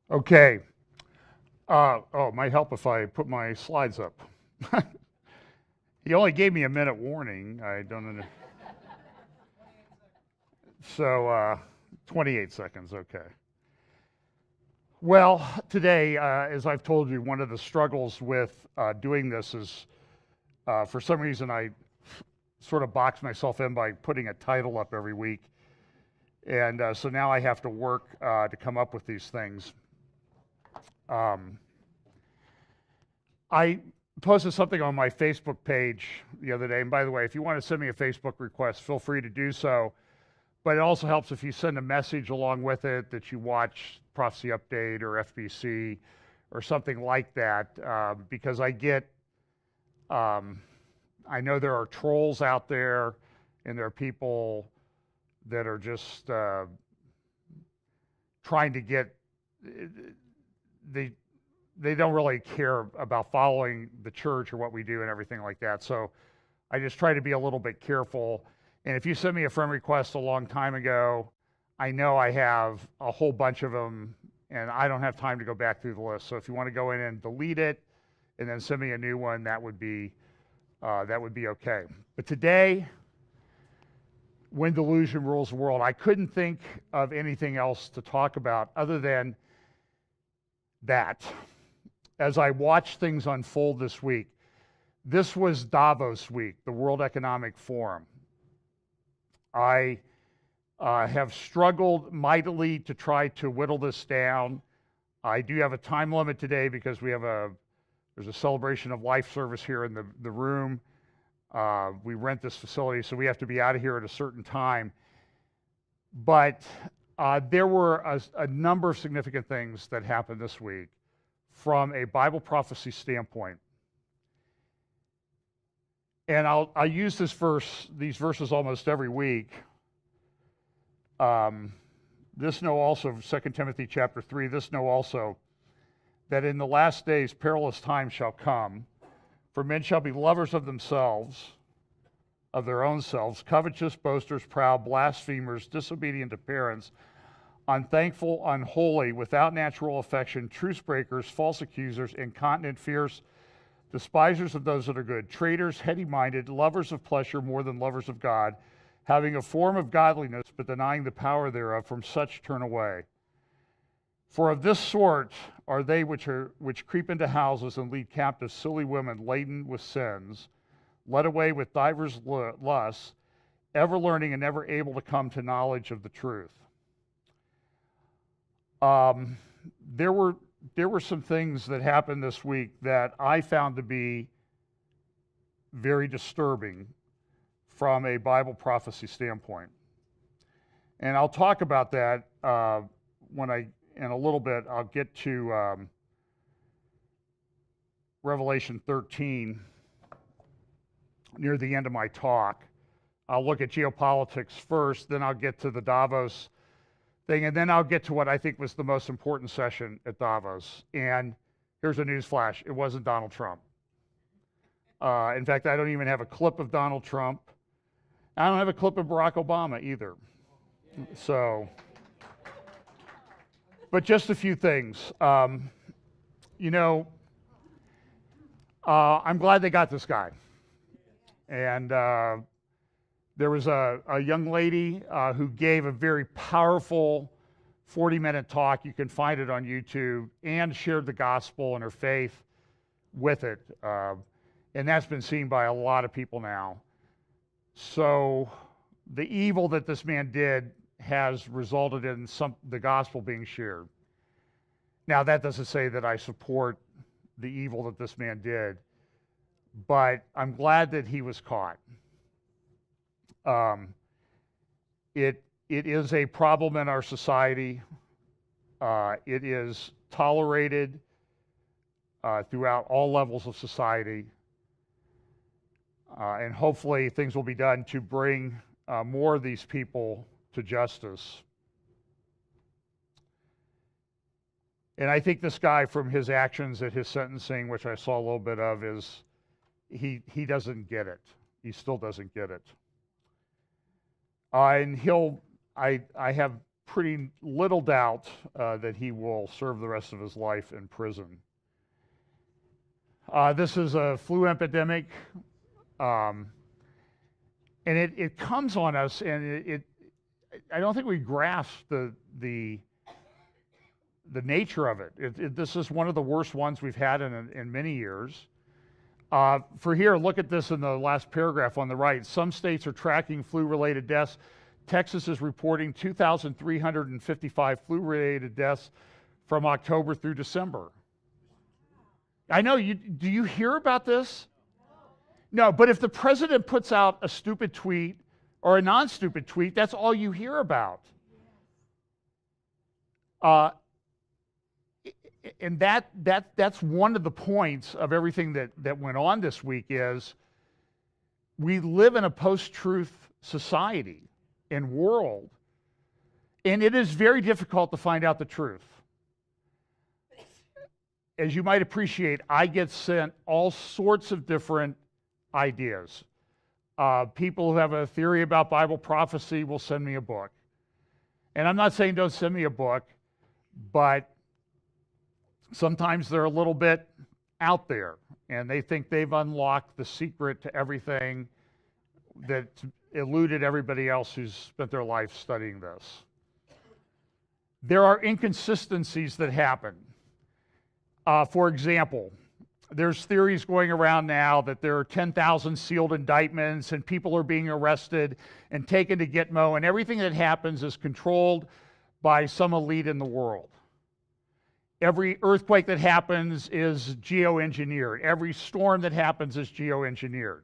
Okay. Oh, it might help if I put my slides up. He only gave me a minute warning. I don't know. So, 28 seconds. Okay. Well, today, as I've told you, one of the struggles with doing this is for some reason I sort of box myself in by putting a title up every week. And so now I have to work to come up with these things. Um, I posted something on my Facebook page the other day. And by the way, if you want to send me a Facebook request, feel free to do so. But it also helps if you send a message along with it that you watch Prophecy Update or FBC or something like that, because um, I know there are trolls out there, and there are people that are just trying to get they they don't really care about following the church or what we do and everything like that. So I just try to be a little bit careful. And if you sent me a friend request a long time ago, I know I have a whole bunch of them, and I don't have time to go back through the list. So if you want to go in and delete it, and then send me a new one, that would be okay. But today, when delusion rules the world, I couldn't think of anything else to talk about other than that. As I watched things unfold this week, this was Davos week, the World Economic Forum. I have struggled mightily to try to whittle this down. I do have a time limit today because there's a celebration of life service here in the room. We rent this facility, so we have to be out of here at a certain time. But there were a number of significant things that happened this week from a Bible prophecy standpoint. And I'll use these verses almost every week. This know also, 2 Timothy chapter 3, this know also, that in the last days perilous times shall come, for men shall be lovers of themselves, of their own selves, covetous, boasters, proud, blasphemers, disobedient to parents, unthankful, unholy, without natural affection, truce breakers, false accusers, incontinent, fierce, despisers of those that are good, traitors, heady-minded, lovers of pleasure more than lovers of God, having a form of godliness, but denying the power thereof. From such turn away. For of this sort are they which creep into houses and lead captive silly women laden with sins, led away with divers lusts, ever learning and never able to come to knowledge of the truth. There were some things that happened this week that I found to be very disturbing from a Bible prophecy standpoint. And I'll talk about that in a little bit. I'll get to Revelation 13 near the end of my talk. I'll look at geopolitics first, then I'll get to the Davos thing, and then I'll get to what I think was the most important session at Davos. And here's a news flash: it wasn't Donald Trump. In fact, I don't even have a clip of Donald Trump. I don't have a clip of Barack Obama either. So, but just a few things. I'm glad they got this guy. And there was a young lady who gave a very powerful 40-minute talk. You can find it on YouTube, and shared the gospel and her faith with it. And that's been seen by a lot of people now. So the evil that this man did has resulted in the gospel being shared. Now, that doesn't say that I support the evil that this man did, but I'm glad that he was caught. It is a problem in our society. It is tolerated throughout all levels of society. And hopefully things will be done to bring more of these people to justice. And I think this guy, from his actions at his sentencing, which I saw a little bit of, is he doesn't get it. He still doesn't get it. And I have pretty little doubt that he will serve the rest of his life in prison. This is a flu epidemic, and it comes on us, and I don't think we grasp the nature of it. This is one of the worst ones we've had in many years. For here, look at this in the last paragraph on the right. Some states are tracking flu-related deaths. Texas is reporting 2,355 flu-related deaths from October through December. I know, do you hear about this? No, but if the president puts out a stupid tweet or a non-stupid tweet, that's all you hear about. And that's one of the points of everything that went on this week is we live in a post-truth society and world, and it is very difficult to find out the truth. As you might appreciate, I get sent all sorts of different ideas. People who have a theory about Bible prophecy will send me a book. And I'm not saying don't send me a book, but sometimes they're a little bit out there, and they think they've unlocked the secret to everything that eluded everybody else who's spent their life studying this. There are inconsistencies that happen. For example, there's theories going around now that there are 10,000 sealed indictments and people are being arrested and taken to Gitmo, and everything that happens is controlled by some elite in the world. Every earthquake that happens is geoengineered. Every storm that happens is geoengineered.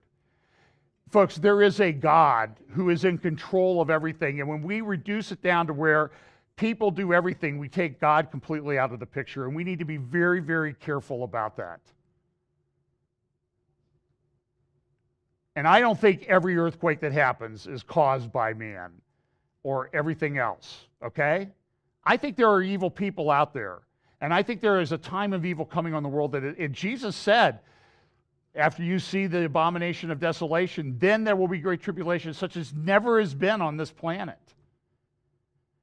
Folks, there is a God who is in control of everything, and when we reduce it down to where people do everything, we take God completely out of the picture, and we need to be very, very careful about that. And I don't think every earthquake that happens is caused by man or everything else, okay? I think there are evil people out there, and I think there is a time of evil coming on the world that Jesus said, after you see the abomination of desolation, then there will be great tribulation such as never has been on this planet.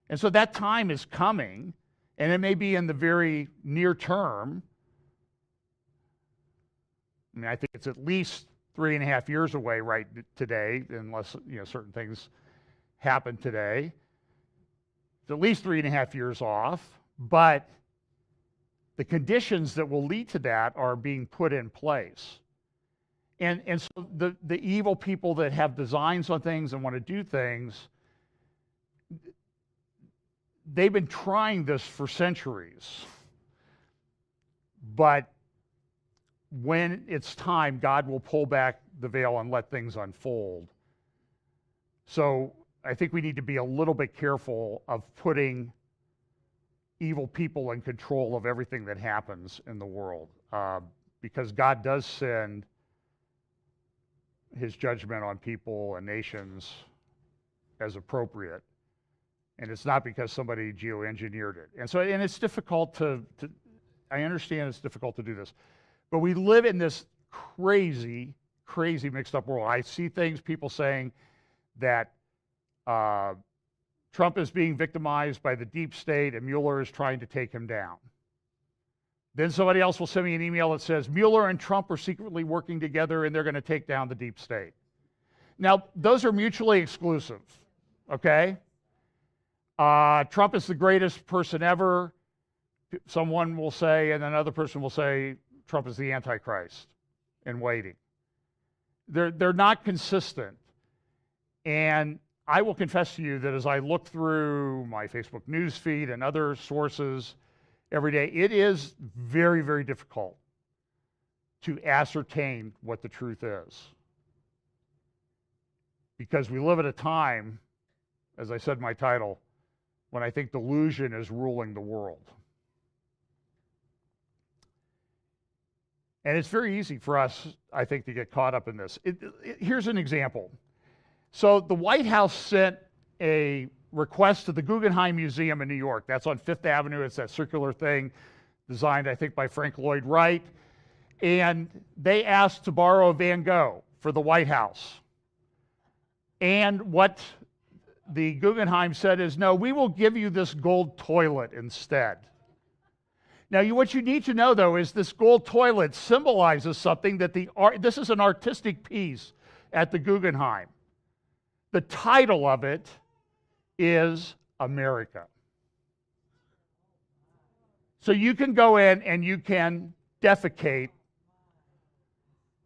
And so that time is coming, and it may be in the very near term. I mean, I think it's at least 3.5 years away right today, unless certain things happen today. It's at least 3.5 years off, but the conditions that will lead to that are being put in place. And so the evil people that have designs on things and want to do things, they've been trying this for centuries. But when it's time, God will pull back the veil and let things unfold. So I think we need to be a little bit careful of putting evil people in control of everything that happens in the world, because God does send his judgment on people and nations as appropriate. And it's not because somebody geoengineered it. And it's difficult I understand it's difficult to do this, but we live in this crazy, crazy mixed up world. I see people saying that Trump is being victimized by the deep state and Mueller is trying to take him down. Then somebody else will send me an email that says Mueller and Trump are secretly working together and they're going to take down the deep state. Now, those are mutually exclusive, okay? Trump is the greatest person ever, someone will say, and another person will say Trump is the Antichrist in waiting. They're not consistent. And I will confess to you that as I look through my Facebook news feed and other sources every day, it is very, very difficult to ascertain what the truth is. Because we live at a time, as I said in my title, when I think delusion is ruling the world. And it's very easy for us, I think, to get caught up in this. Here's an example. So the White House sent a request to the Guggenheim Museum in New York. That's on Fifth Avenue. It's that circular thing designed, I think, by Frank Lloyd Wright. And they asked to borrow Van Gogh for the White House. And what the Guggenheim said is, no, we will give you this gold toilet instead. Now, what you need to know, though, is this gold toilet symbolizes something that this is an artistic piece at the Guggenheim. The title of it is America. So you can go in and you can defecate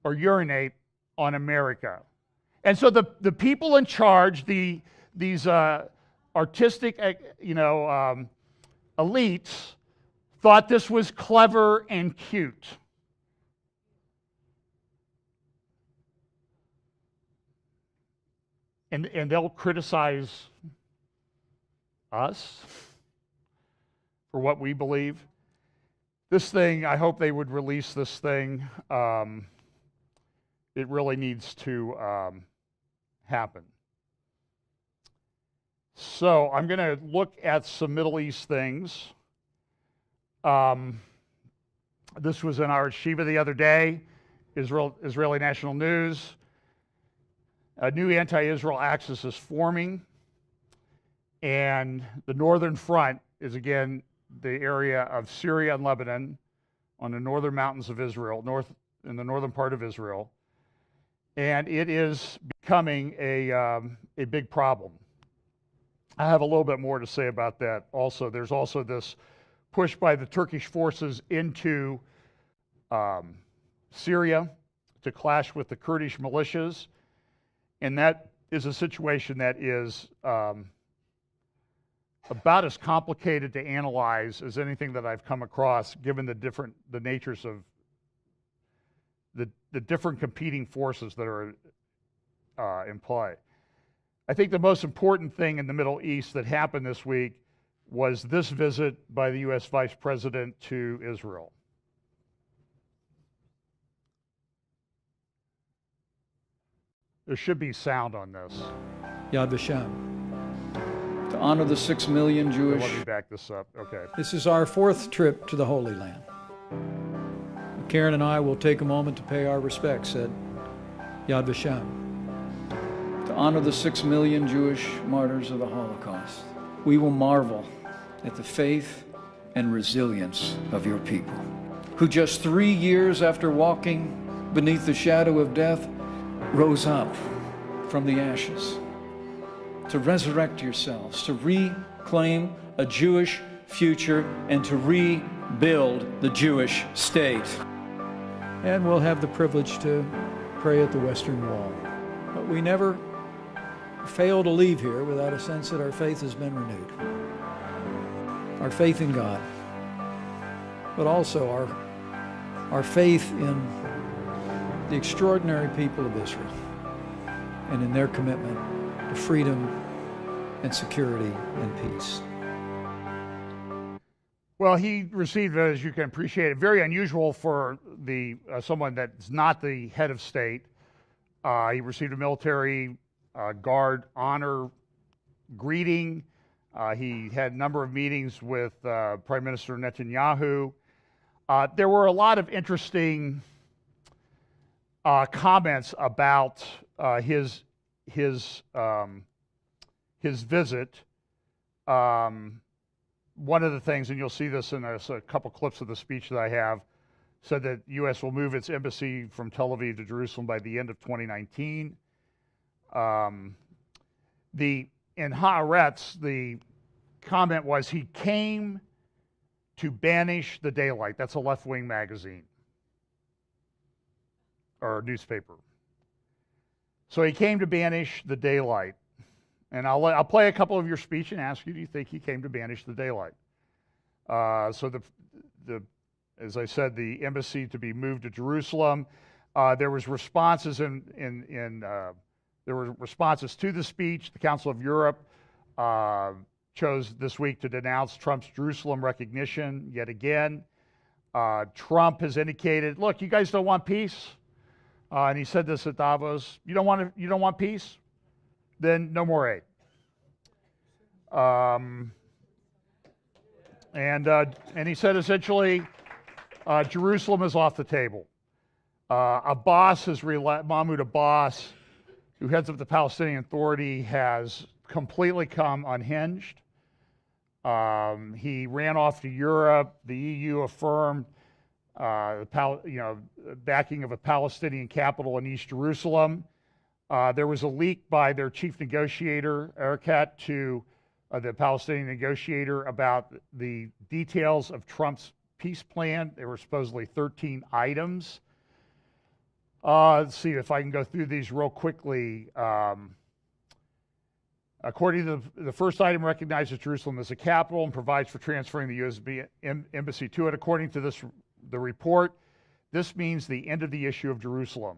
or urinate on America. And so the people in charge, these artistic, elites, thought this was clever and cute. And they'll criticize us for what we believe. This thing, I hope they would release this thing. It really needs to happen. So I'm going to look at some Middle East things. This was in our Shiva the other day, Israeli National News. A new anti-Israel axis is forming, and the northern front is again the area of Syria and Lebanon on the northern mountains of Israel, in the northern part of Israel, and it is becoming a big problem. I have a little bit more to say about that also. There's also this push by the Turkish forces into Syria to clash with the Kurdish militias. And that is a situation that is about as complicated to analyze as anything that I've come across, given the natures of the different competing forces that are in play. I think the most important thing in the Middle East that happened this week was this visit by the U.S. Vice President to Israel. There should be sound on this. Yad Vashem. To honor the 6 million Jewish... Let me back this up. Okay. This is our 4th trip to the Holy Land. Karen and I will take a moment to pay our respects, said Yad Vashem. To honor the 6 million Jewish martyrs of the Holocaust, we will marvel at the faith and resilience of your people, who just 3 years after walking beneath the shadow of death, rose up from the ashes to resurrect yourselves, to reclaim a Jewish future, and to rebuild the Jewish state. And we'll have the privilege to pray at the Western Wall. But we never fail to leave here without a sense that our faith has been renewed. Our faith in God, but also our faith in the extraordinary people of Israel and in their commitment to freedom and security and peace. Well, he received, as you can appreciate, very unusual for someone that's not the head of state. He received a military guard honor greeting. He had a number of meetings with Prime Minister Netanyahu. There were a lot of interesting comments about his visit. One of the things, and you'll see this in a couple clips of the speech that I have, said that the U.S. will move its embassy from Tel Aviv to Jerusalem by the end of 2019. In Haaretz, the comment was he came to banish the daylight. That's a left-wing magazine or newspaper. So he came to banish the daylight. And I'll play a couple of your speech and ask you, do you think he came to banish the daylight? So as I said, the embassy to be moved to Jerusalem. There was responses there were responses to the speech. The Council of Europe chose this week to denounce Trump's Jerusalem recognition yet again. Trump has indicated, look, you guys don't want peace. And he said this at Davos. You don't want peace? Then no more aid. And he said essentially, Jerusalem is off the table. Mahmoud Abbas, who heads up the Palestinian Authority, has completely come unhinged. He ran off to Europe. The EU affirmed backing of a Palestinian capital in East Jerusalem. There was a leak by their chief negotiator, Arafat, to the Palestinian negotiator about the details of Trump's peace plan. There were supposedly 13 items. Let's see if I can go through these real quickly. According to the first item, recognizes Jerusalem as a capital and provides for transferring the U.S. embassy to it. According to the report, this means the end of the issue of Jerusalem,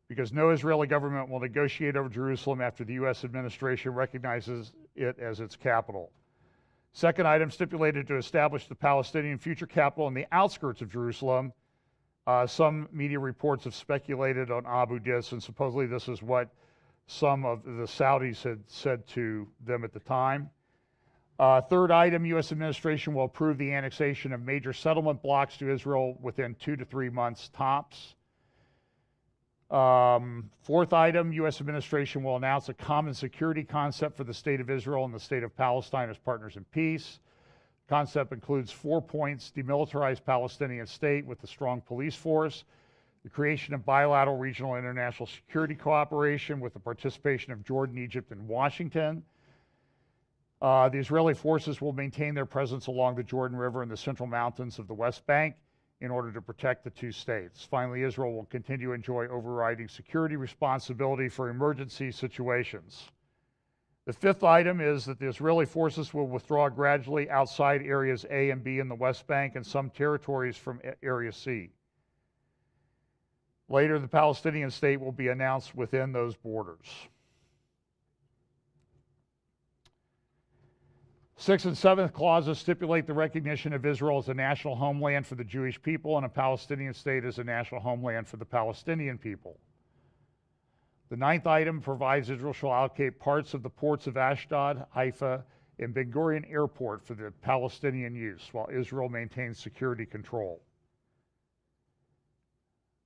because no Israeli government will negotiate over Jerusalem after the U.S. administration recognizes it as its capital. Second item, stipulated to establish the Palestinian future capital in the outskirts of Jerusalem. Some media reports have speculated on Abu Dis, and supposedly this is what some of the Saudis had said to them at the time. Third item, U.S. administration will approve the annexation of major settlement blocks to Israel within 2 to 3 months tops. Fourth item, U.S. administration will announce a common security concept for the State of Israel and the State of Palestine as partners in peace. The concept includes 4 points: demilitarized Palestinian state with a strong police force, the creation of bilateral, regional, and international security cooperation with the participation of Jordan, Egypt, and Washington. The Israeli forces will maintain their presence along the Jordan River and the central mountains of the West Bank in order to protect the two states. Finally, Israel will continue to enjoy overriding security responsibility for emergency situations. The fifth item is that the Israeli forces will withdraw gradually outside areas A and B in the West Bank and some territories from Area C. Later, the Palestinian state will be announced within those borders. Sixth and seventh clauses stipulate the recognition of Israel as a national homeland for the Jewish people and a Palestinian state as a national homeland for the Palestinian people. The ninth item provides Israel shall allocate parts of the ports of Ashdod, Haifa, and Ben Gurion Airport for the Palestinian use, while Israel maintains security control.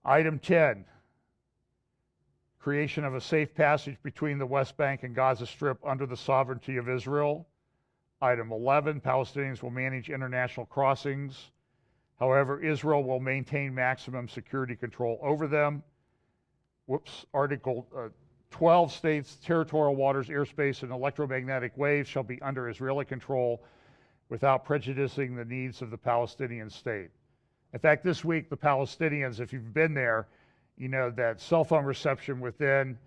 Item 10, creation of a safe passage between the West Bank and Gaza Strip under the sovereignty of Israel. Item 11, Palestinians will manage international crossings. However, Israel will maintain maximum security control over them. Article 12 states territorial waters, airspace, and electromagnetic waves shall be under Israeli control without prejudicing the needs of the Palestinian state. In fact, this week, the Palestinians, if you've been there, you know that cell phone reception within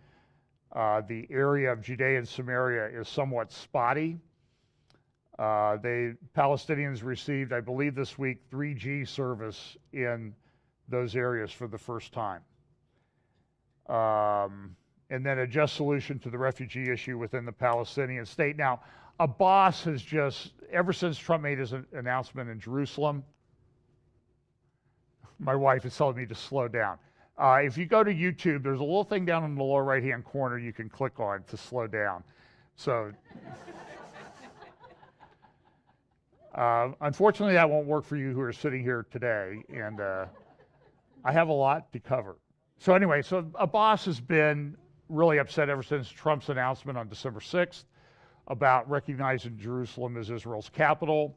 the area of Judea and Samaria is somewhat spotty. Palestinians received, I believe this week, 3G service in those areas for the first time. And then a just solution to the refugee issue within the Palestinian state. Now, Abbas has just, ever since Trump made his announcement in Jerusalem, my wife is telling me to slow down. If you go to YouTube, there's a little thing down in the lower right-hand corner you can click on to slow down. So, unfortunately, that won't work for you who are sitting here today, and I have a lot to cover. So anyway, Abbas has been really upset ever since Trump's announcement on December 6th about recognizing Jerusalem as Israel's capital.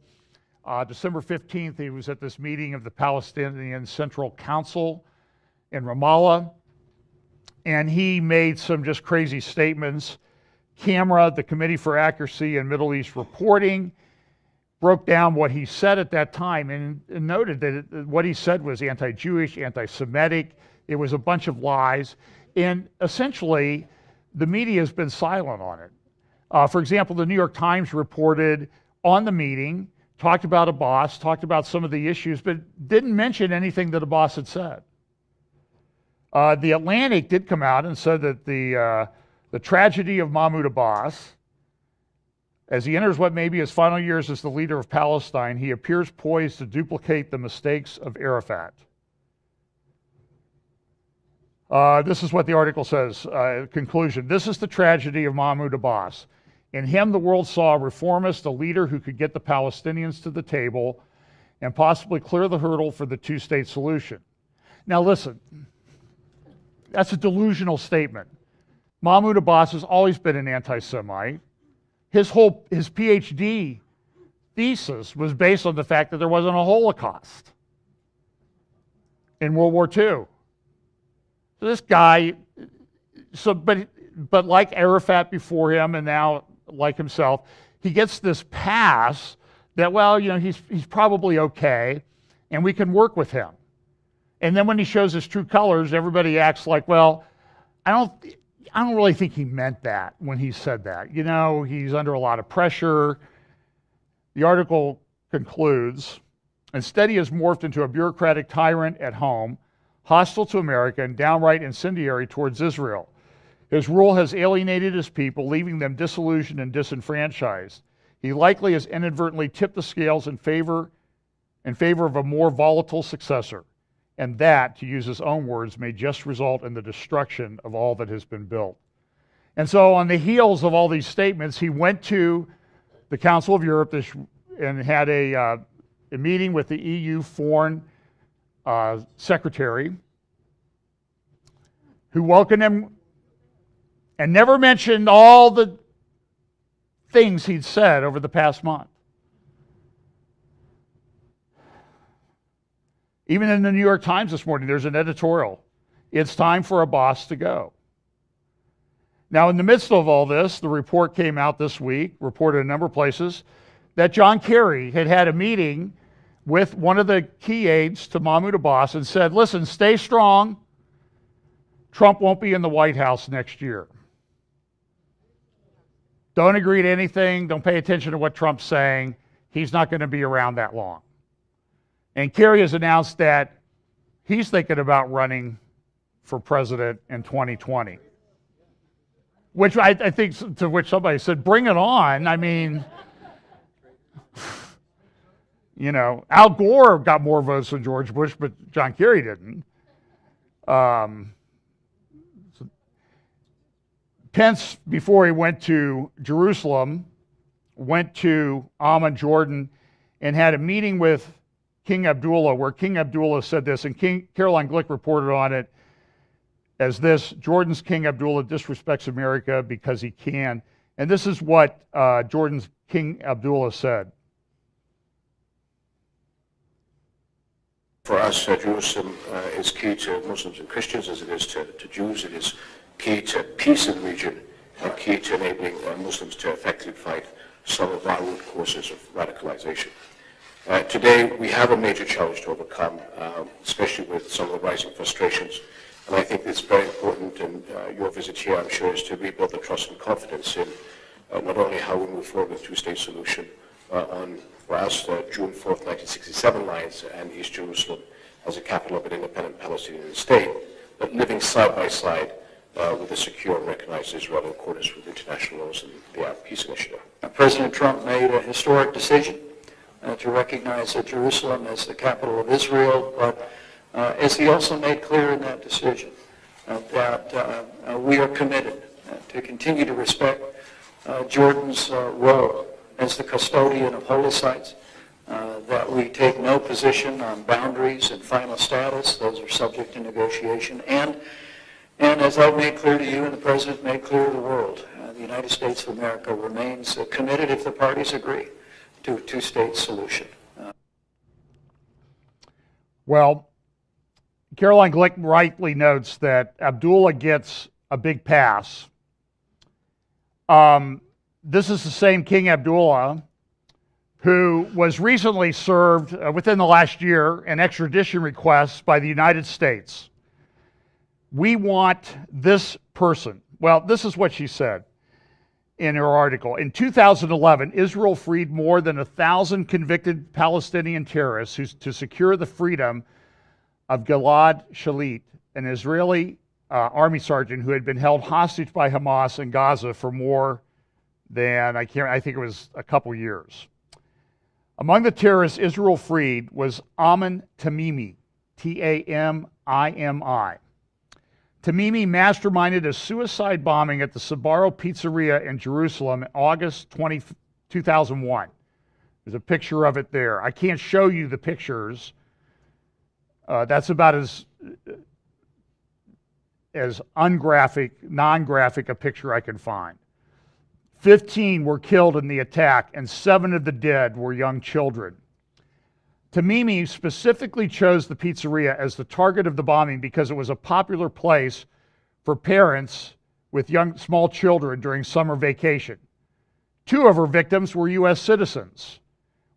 December 15th, he was at this meeting of the Palestinian Central Council in Ramallah, and he made some just crazy statements. CAMERA, the Committee for Accuracy in Middle East Reporting, broke down what he said at that time and noted that what he said was anti-Jewish, anti-Semitic. It was a bunch of lies, and essentially, the media has been silent on it. For example, the New York Times reported on the meeting, talked about Abbas, talked about some of the issues, but didn't mention anything that Abbas had said. The Atlantic did come out and said that the tragedy of Mahmoud Abbas, as he enters what may be his final years as the leader of Palestine, he appears poised to duplicate the mistakes of Arafat. This is what the article says, conclusion. This is the tragedy of Mahmoud Abbas. In him, the world saw a reformist, a leader who could get the Palestinians to the table and possibly clear the hurdle for the two-state solution. Now listen, that's a delusional statement. Mahmoud Abbas has always been an anti-Semite. his PhD thesis was based on the fact that there wasn't a Holocaust in World War II. So this guy, but like Arafat before him, and now like himself, he gets this pass that, well, he's probably okay, and we can work with him. And then when he shows his true colors, everybody acts like, well, I don't really think he meant that when he said that. He's under a lot of pressure. The article concludes, instead he has morphed into a bureaucratic tyrant at home, hostile to America and downright incendiary towards Israel. His rule has alienated his people, leaving them disillusioned and disenfranchised. He likely has inadvertently tipped the scales in favor of a more volatile successor, and that, to use his own words, may just result in the destruction of all that has been built. And so on the heels of all these statements, he went to the Council of Europe and had a meeting with the EU foreign secretary, who welcomed him and never mentioned all the things he'd said over the past month. Even in the New York Times this morning, there's an editorial. It's time for Abbas to go. Now, in the midst of all this, the report came out this week, reported in a number of places, that John Kerry had a meeting with one of the key aides to Mahmoud Abbas and said, listen, stay strong. Trump won't be in the White House next year. Don't agree to anything. Don't pay attention to what Trump's saying. He's not going to be around that long. And Kerry has announced that he's thinking about running for president in 2020. Which I think, to which somebody said, bring it on. I mean, Al Gore got more votes than George Bush, but John Kerry didn't. Pence, before he went to Jerusalem, went to Amman, Jordan, and had a meeting with King Abdullah, where King Abdullah said this, and Caroline Glick reported on it as this: Jordan's King Abdullah disrespects America because he can. And this is what Jordan's King Abdullah said. For us, Jerusalem is key to Muslims and Christians as it is to Jews. It is key to peace in the region and key to enabling Muslims to effectively fight some of our root causes of radicalization. Today, we have a major challenge to overcome, especially with some of the rising frustrations. And I think it's very important, and your visit here, I'm sure, is to rebuild the trust and confidence in not only how we move forward with a two-state solution on, for us, June 4th, 1967 lines and East Jerusalem as a capital of an independent Palestinian state, but living side by side with a secure and recognized Israel in accordance with international laws and the Arab Peace Initiative. President Trump made a historic decision to recognize Jerusalem as the capital of Israel, but as he also made clear in that decision that we are committed to continue to respect Jordan's role as the custodian of holy sites, that we take no position on boundaries and final status. Those are subject to negotiation. And as I've made clear to you and the President made clear to the world, the United States of America remains committed, if the parties agree, to a two-state solution. Well, Caroline Glick rightly notes that Abdullah gets a big pass. This is the same King Abdullah who was recently served within the last year an extradition request by the United States. We want this person. Well, this is what she said in her article. In 2011, Israel freed more than 1,000 convicted Palestinian terrorists to secure the freedom of Gilad Shalit, an Israeli army sergeant who had been held hostage by Hamas in Gaza for more than, I think it was a couple years. Among the terrorists Israel freed was Amin Tamimi, Tamimi. Tamimi masterminded a suicide bombing at the Sbarro Pizzeria in Jerusalem in August 2001. There's a picture of it there. I can't show you the pictures. That's about as non-graphic a picture I can find. 15 were killed in the attack, and 7 of the dead were young children. Tamimi specifically chose the pizzeria as the target of the bombing because it was a popular place for parents with small children during summer vacation. 2 of her victims were U.S. citizens.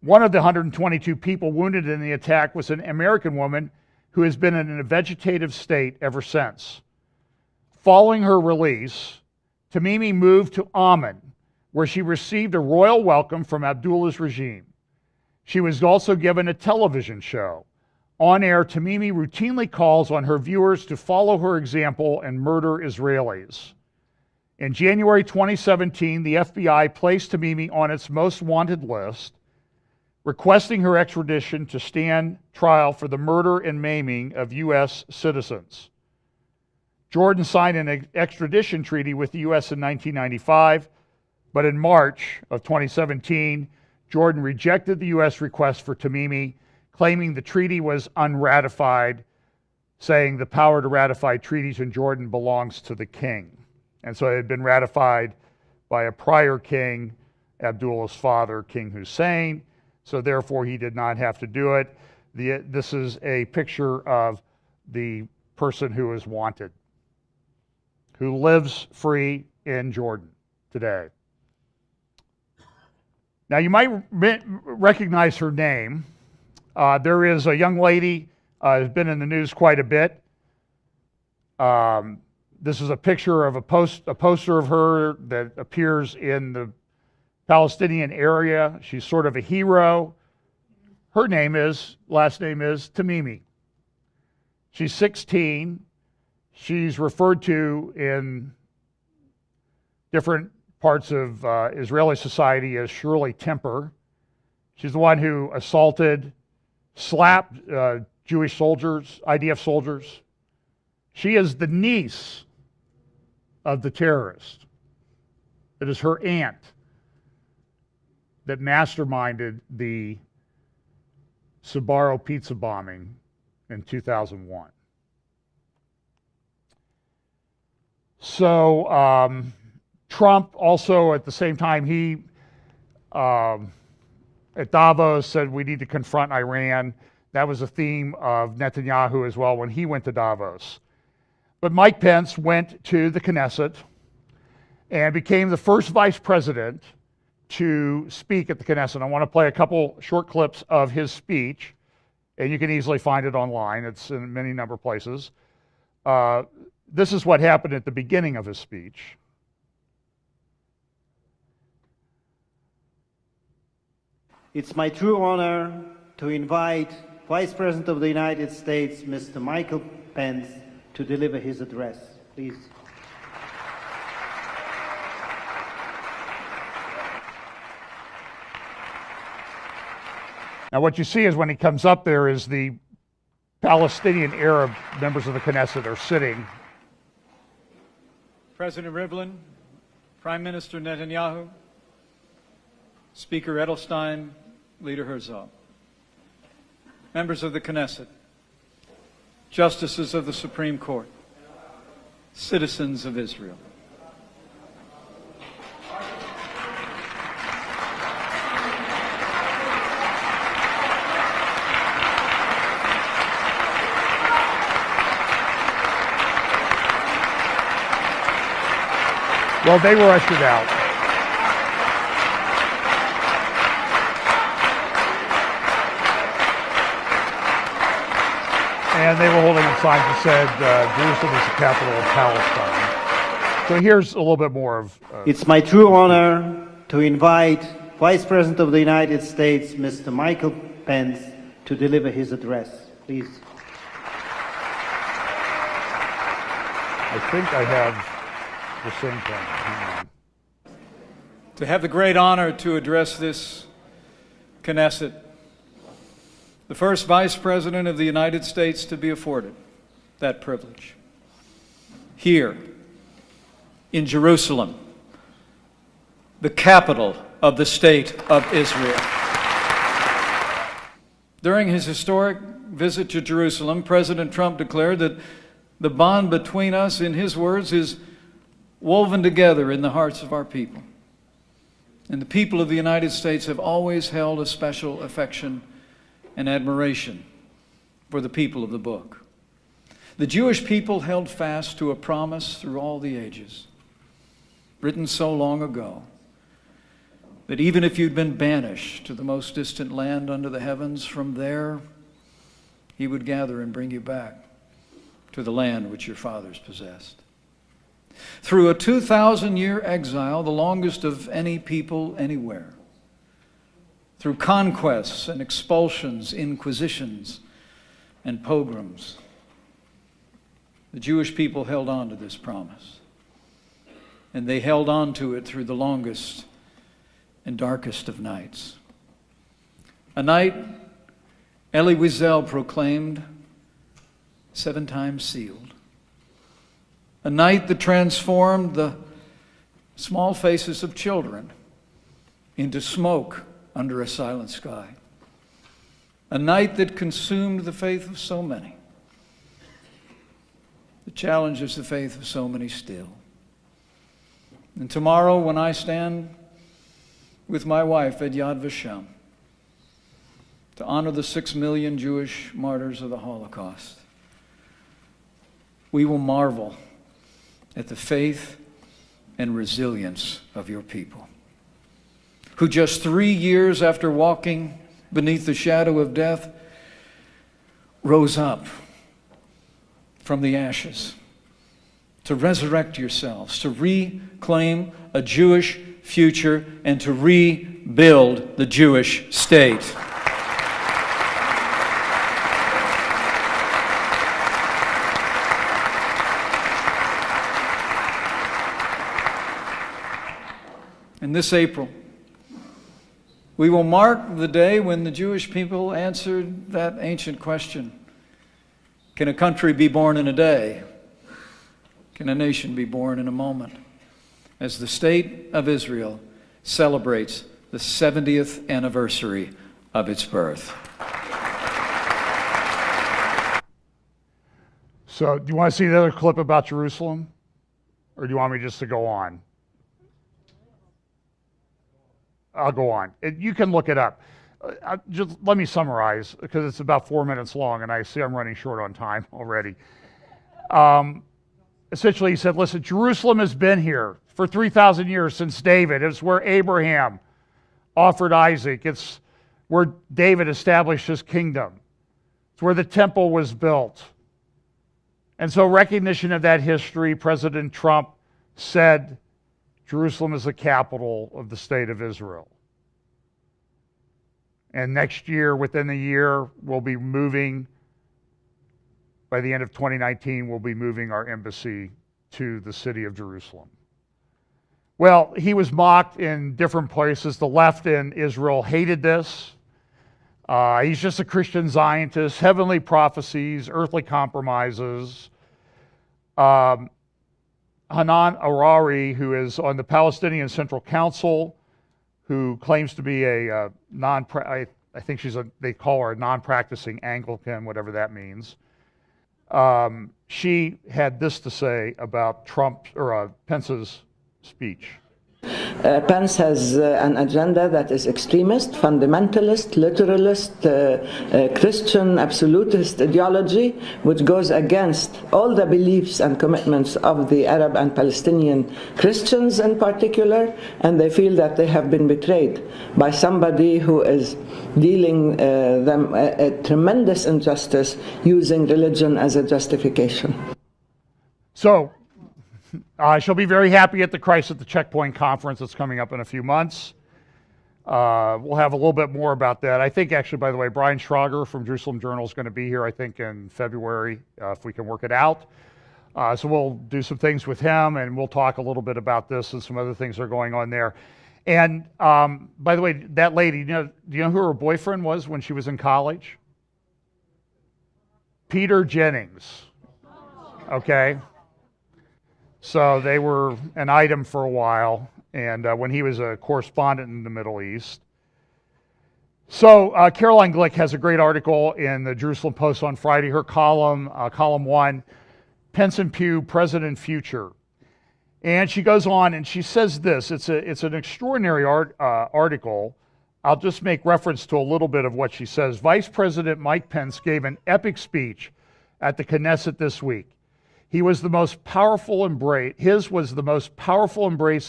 One of the 122 people wounded in the attack was an American woman who has been in a vegetative state ever since. Following her release, Tamimi moved to Amman, where she received a royal welcome from Abdullah's regime. She was also given a television show. On air, Tamimi routinely calls on her viewers to follow her example and murder Israelis. In January 2017, the FBI placed Tamimi on its most wanted list, requesting her extradition to stand trial for the murder and maiming of U.S. citizens. Jordan signed an extradition treaty with the U.S. in 1995, but in March of 2017, Jordan rejected the U.S. request for Tamimi, claiming the treaty was unratified, saying the power to ratify treaties in Jordan belongs to the king. And so it had been ratified by a prior king, Abdullah's father, King Hussein, so therefore he did not have to do it. This is a picture of the person who is wanted, who lives free in Jordan today. Now you might recognize her name. There is a young lady who's been in the news quite a bit. This is a picture of a poster of her that appears in the Palestinian area. She's sort of a hero. Her last name is Tamimi. She's 16. She's referred to in different parts of Israeli society as Shirley Temper. She's the one who slapped Jewish soldiers, IDF soldiers. She is the niece of the terrorist. It is her aunt that masterminded the Sbarro pizza bombing in 2001. So Trump also, at the same time, he at Davos said we need to confront Iran. That was a theme of Netanyahu as well when he went to Davos. But Mike Pence went to the Knesset and became the first vice president to speak at the Knesset. I want to play a couple short clips of his speech, and you can easily find it online. It's in many number of places. This is what happened at the beginning of his speech. It's my true honor to invite Vice President of the United States, Mr. Michael Pence, to deliver his address. Please. Now what you see is when he comes up there is the Palestinian Arab members of the Knesset are sitting. President Rivlin, Prime Minister Netanyahu, Speaker Edelstein, Leader Herzog, members of the Knesset, justices of the Supreme Court, citizens of Israel. Well, they were ushered out. And they were holding a sign that said, Jerusalem is the capital of Palestine. So here's a little bit more of... It's my true honor to invite Vice President of the United States, Mr. Michael Pence, to deliver his address. Please. I think I have the same thing. Hang on. To have the great honor to address this Knesset, the first Vice President of the United States to be afforded that privilege. Here, in Jerusalem, the capital of the State of Israel. During his historic visit to Jerusalem, President Trump declared that the bond between us, in his words, is woven together in the hearts of our people. And the people of the United States have always held a special affection and admiration for the people of the book. The Jewish people held fast to a promise through all the ages, written so long ago, that even if you'd been banished to the most distant land under the heavens, from there he would gather and bring you back to the land which your fathers possessed. Through a 2,000-year exile, the longest of any people anywhere, through conquests and expulsions, inquisitions and pogroms, the Jewish people held on to this promise. And they held on to it through the longest and darkest of nights. A night Elie Wiesel proclaimed 7 times sealed. A night that transformed the small faces of children into smoke under a silent sky. A night that consumed the faith of so many, that challenges the faith of so many still. And tomorrow, when I stand with my wife at Yad Vashem to honor the 6 million Jewish martyrs of the Holocaust, we will marvel at the faith and resilience of your people, who just 3 years after walking beneath the shadow of death rose up from the ashes to resurrect yourselves, to reclaim a Jewish future, and to rebuild the Jewish state. And this April, we will mark the day when the Jewish people answered that ancient question: can a country be born in a day? Can a nation be born in a moment? As the state of Israel celebrates the 70th anniversary of its birth. So, do you want to see another clip about Jerusalem? Or do you want me just to go on? I'll go on. You can look it up. Just let me summarize, because it's about 4 minutes long, and I see I'm running short on time already. Essentially, he said, listen, Jerusalem has been here for 3,000 years since David. It's where Abraham offered Isaac. It's where David established his kingdom. It's where the temple was built. And so, recognition of that history, President Trump said Jerusalem is the capital of the state of Israel. And next year, within the year, we'll be moving, by the end of 2019, we'll be moving our embassy to the city of Jerusalem. Well, he was mocked in different places. The left in Israel hated this. He's just a Christian Zionist, heavenly prophecies, earthly compromises. Hanan Arari, who is on the Palestinian Central Council, who claims to be a I think they call her a non-practicing Anglican, whatever that means. She had this to say about Pence's speech. Pence has an agenda that is extremist, fundamentalist, literalist, Christian absolutist ideology, which goes against all the beliefs and commitments of the Arab and Palestinian Christians in particular, and they feel that they have been betrayed by somebody who is dealing them a tremendous injustice using religion as a justification. So, she'll be very happy at the Christ at the Checkpoint conference that's coming up in a few months. We'll have a little bit more about that. I think, actually, by the way, Brian Schrager from Jerusalem Journal is going to be here, I think, in February, if we can work it out. So we'll do some things with him, and we'll talk a little bit about this and some other things that are going on there. And, by the way, that lady, do you know who her boyfriend was when she was in college? Peter Jennings. Okay? So they were an item for a while, and when he was a correspondent in the Middle East. So Caroline Glick has a great article in the Jerusalem Post on Friday. Her column 1, Pence and Pugh, President Future. And she goes on and she says this. It's an extraordinary article. I'll just make reference to a little bit of what she says. Vice President Mike Pence gave an epic speech at the Knesset this week. His was the most powerful embrace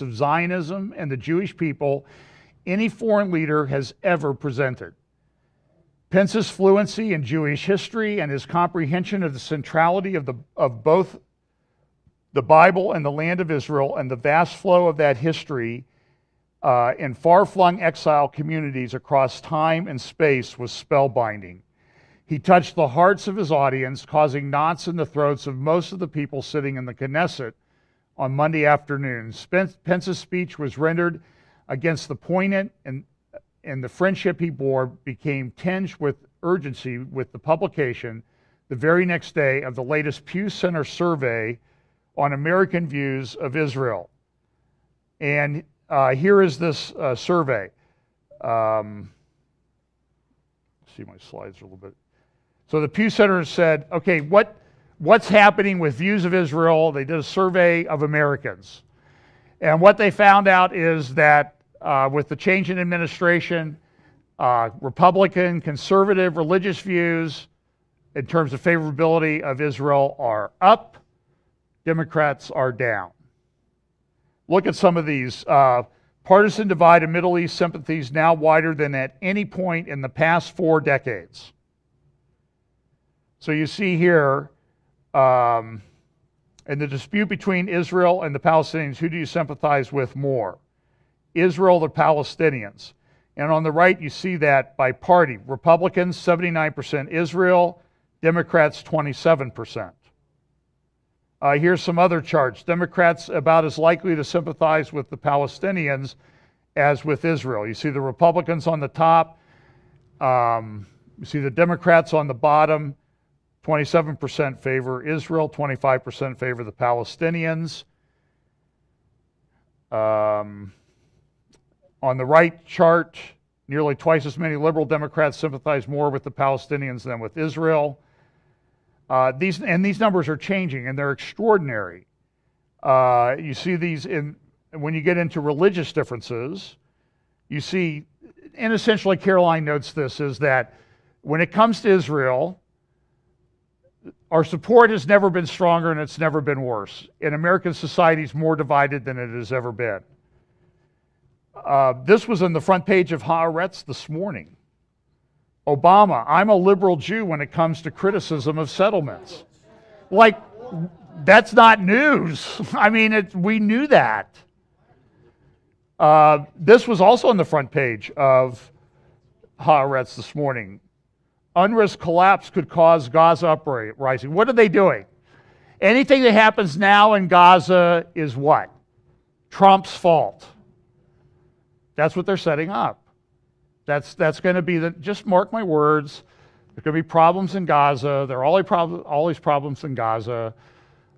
of Zionism and the Jewish people any foreign leader has ever presented. Pence's fluency in Jewish history and his comprehension of the centrality of both the Bible and the land of Israel and the vast flow of that history in far-flung exile communities across time and space was spellbinding. He touched the hearts of his audience, causing knots in the throats of most of the people sitting in the Knesset on Monday afternoons. Pence's speech was rendered against the poignant, and the friendship he bore became tinged with urgency with the publication the very next day of the latest Pew Center survey on American views of Israel. And here is this survey. See my slides a little bit. So the Pew Center said, okay, what's happening with views of Israel? They did a survey of Americans. And what they found out is that with the change in administration, Republican, conservative, religious views in terms of favorability of Israel are up. Democrats are down. Look at some of these. Partisan divide in Middle East sympathies now wider than at any point in the past 4 decades. So you see here, in the dispute between Israel and the Palestinians, who do you sympathize with more? Israel or Palestinians? And on the right, you see that by party. Republicans, 79% Israel. Democrats, 27%. Here's some other charts. Democrats about as likely to sympathize with the Palestinians as with Israel. You see the Republicans on the top. You see the Democrats on the bottom. 27% favor Israel, 25% favor the Palestinians. On the right chart, nearly twice as many liberal Democrats sympathize more with the Palestinians than with Israel. These numbers are changing, and they're extraordinary. You see these when you get into religious differences. You see, and essentially Caroline notes this, is that when it comes to Israel, our support has never been stronger and it's never been worse. And American society is more divided than it has ever been. This was on the front page of Haaretz this morning. Obama, I'm a liberal Jew when it comes to criticism of settlements. Like, that's not news. I mean, we knew that. This was also on the front page of Haaretz this morning. UNRWA's collapse could cause Gaza uprising. What are they doing? Anything that happens now in Gaza is what? Trump's fault. That's what they're setting up. That's going to be just mark my words. There's going to be problems in Gaza. There are always problems in Gaza.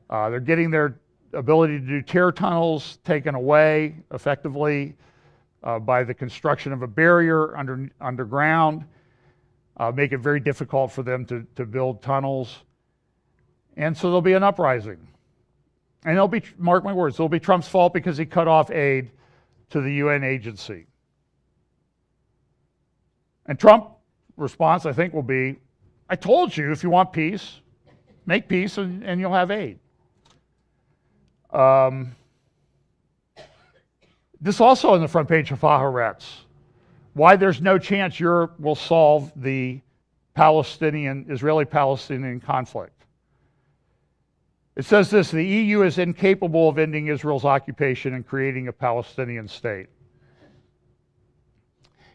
They're getting their ability to do tear tunnels taken away effectively by the construction of a barrier underground. Make it very difficult for them to build tunnels. And so there'll be an uprising. And it'll be, mark my words, it'll be Trump's fault because he cut off aid to the UN agency. And Trump's response, I think, will be, I told you, if you want peace, make peace and you'll have aid. This also on the front page of Haaretz. Why there's no chance Europe will solve the Israeli-Palestinian conflict. It says this, the EU is incapable of ending Israel's occupation and creating a Palestinian state.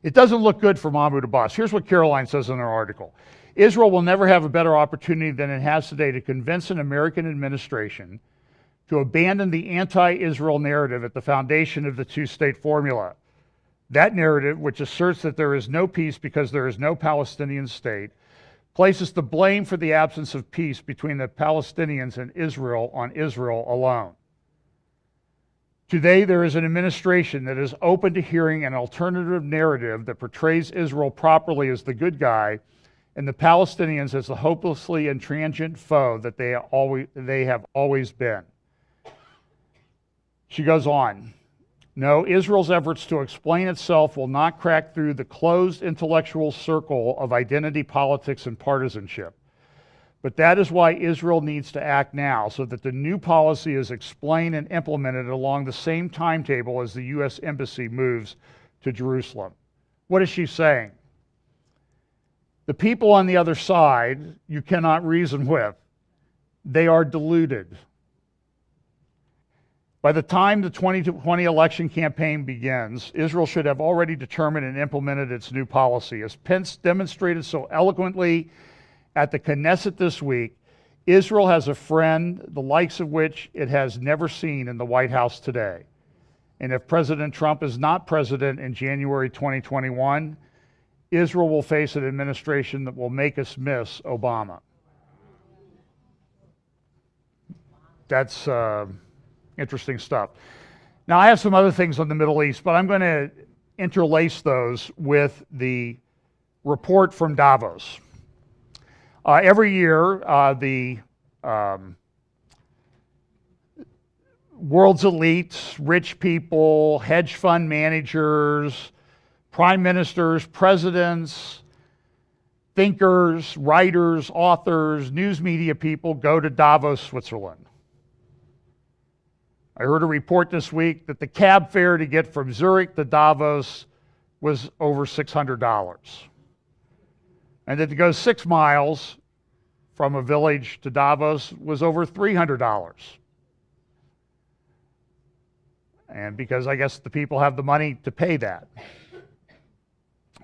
It doesn't look good for Mahmoud Abbas. Here's what Caroline says in her article. Israel will never have a better opportunity than it has today to convince an American administration to abandon the anti-Israel narrative at the foundation of the two-state formula. That narrative, which asserts that there is no peace because there is no Palestinian state, places the blame for the absence of peace between the Palestinians and Israel on Israel alone. Today, there is an administration that is open to hearing an alternative narrative that portrays Israel properly as the good guy and the Palestinians as the hopelessly intransigent foe that they have always been. She goes on. No, Israel's efforts to explain itself will not crack through the closed intellectual circle of identity politics and partisanship. But that is why Israel needs to act now, so that the new policy is explained and implemented along the same timetable as the U.S. Embassy moves to Jerusalem. What is she saying? The people on the other side you cannot reason with. They are deluded. By the time the 2020 election campaign begins, Israel should have already determined and implemented its new policy. As Pence demonstrated so eloquently at the Knesset this week, Israel has a friend, the likes of which it has never seen in the White House today. And if President Trump is not president in January 2021, Israel will face an administration that will make us miss Obama. That's interesting stuff. Now, I have some other things on the Middle East, but I'm going to interlace those with the report from Davos. Every year, the world's elites, rich people, hedge fund managers, prime ministers, presidents, thinkers, writers, authors, news media people go to Davos, Switzerland. I heard a report this week that the cab fare to get from Zurich to Davos was over $600. And that to go 6 miles from a village to Davos was over $300. And because I guess the people have the money to pay that.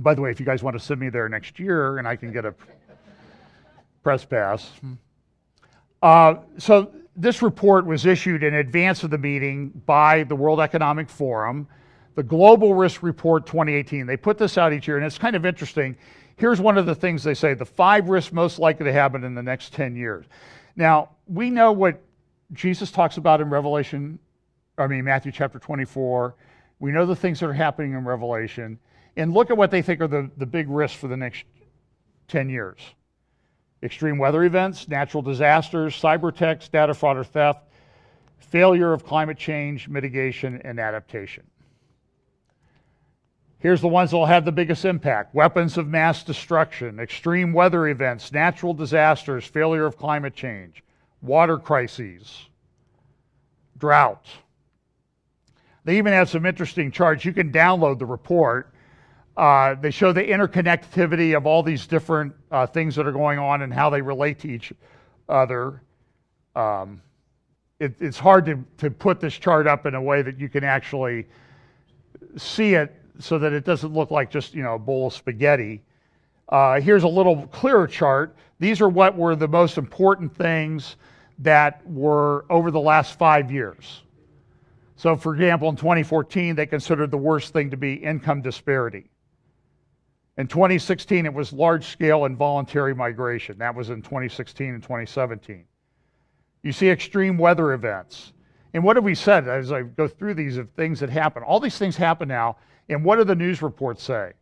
By the way, if you guys want to send me there next year and I can get a press pass. So this report was issued in advance of the meeting by the World Economic Forum, the Global Risk Report 2018. They put this out each year, and it's kind of interesting. Here's one of the things they say, the 5 risks most likely to happen in the next 10 years. Now, we know what Jesus talks about in Matthew chapter 24. We know the things that are happening in Revelation. And look at what they think are the big risks for the next 10 years. Extreme weather events, natural disasters, cyber attacks, data fraud or theft, failure of climate change, mitigation, and adaptation. Here's the ones that will have the biggest impact. Weapons of mass destruction, extreme weather events, natural disasters, failure of climate change, water crises, drought. They even have some interesting charts. You can download the report. They show the interconnectivity of all these different things that are going on and how they relate to each other. It's hard to put this chart up in a way that you can actually see it so that it doesn't look like just a bowl of spaghetti. Here's a little clearer chart. These are what were the most important things that were over the last 5 years. So, for example, in 2014, they considered the worst thing to be income disparity. In 2016, it was large-scale involuntary migration. That was in 2016 and 2017. You see extreme weather events. And what have we said as I go through these of things that happen? All these things happen now, and what do the news reports say?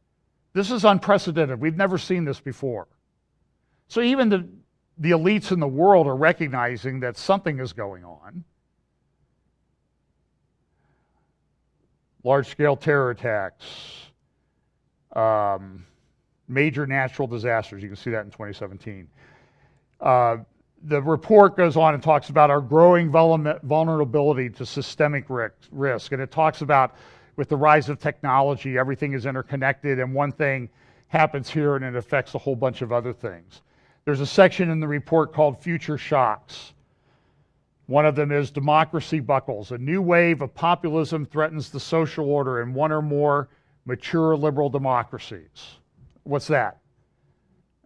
This is unprecedented. We've never seen this before. So even the elites in the world are recognizing that something is going on. Large-scale terror attacks. Major natural disasters. You can see that in 2017. The report goes on and talks about our growing vulnerability to systemic risk. And it talks about with the rise of technology, everything is interconnected, and one thing happens here and it affects a whole bunch of other things. There's a section in the report called Future Shocks. One of them is democracy buckles. A new wave of populism threatens the social order in one or more mature liberal democracies. What's that?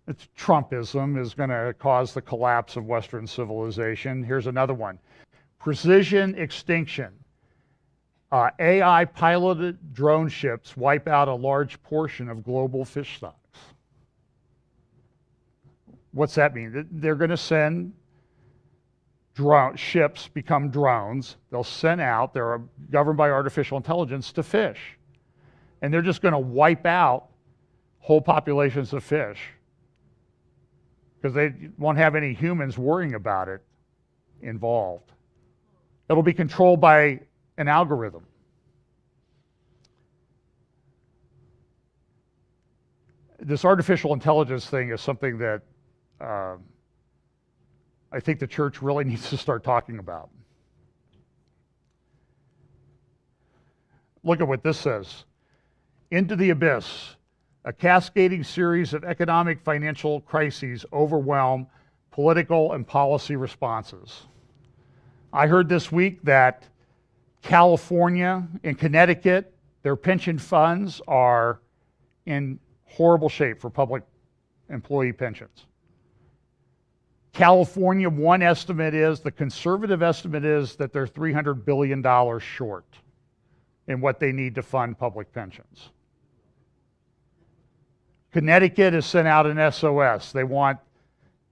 It's Trumpism is going to cause the collapse of Western civilization. Here's another one. Precision extinction. AI-piloted drone ships wipe out a large portion of global fish stocks. What's that mean? They're going to send ships become drones. They'll send out, they're governed by artificial intelligence, to fish. And they're just going to wipe out whole populations of fish because they won't have any humans worrying about it involved. It'll be controlled by an algorithm. This artificial intelligence thing is something that I think the church really needs to start talking about. Look at what this says. Into the abyss, a cascading series of economic financial crises overwhelm political and policy responses. I heard this week that California and Connecticut, their pension funds are in horrible shape for public employee pensions. California, one estimate is, the conservative estimate is that they're $300 billion short in what they need to fund public pensions. Connecticut has sent out an SOS. They want,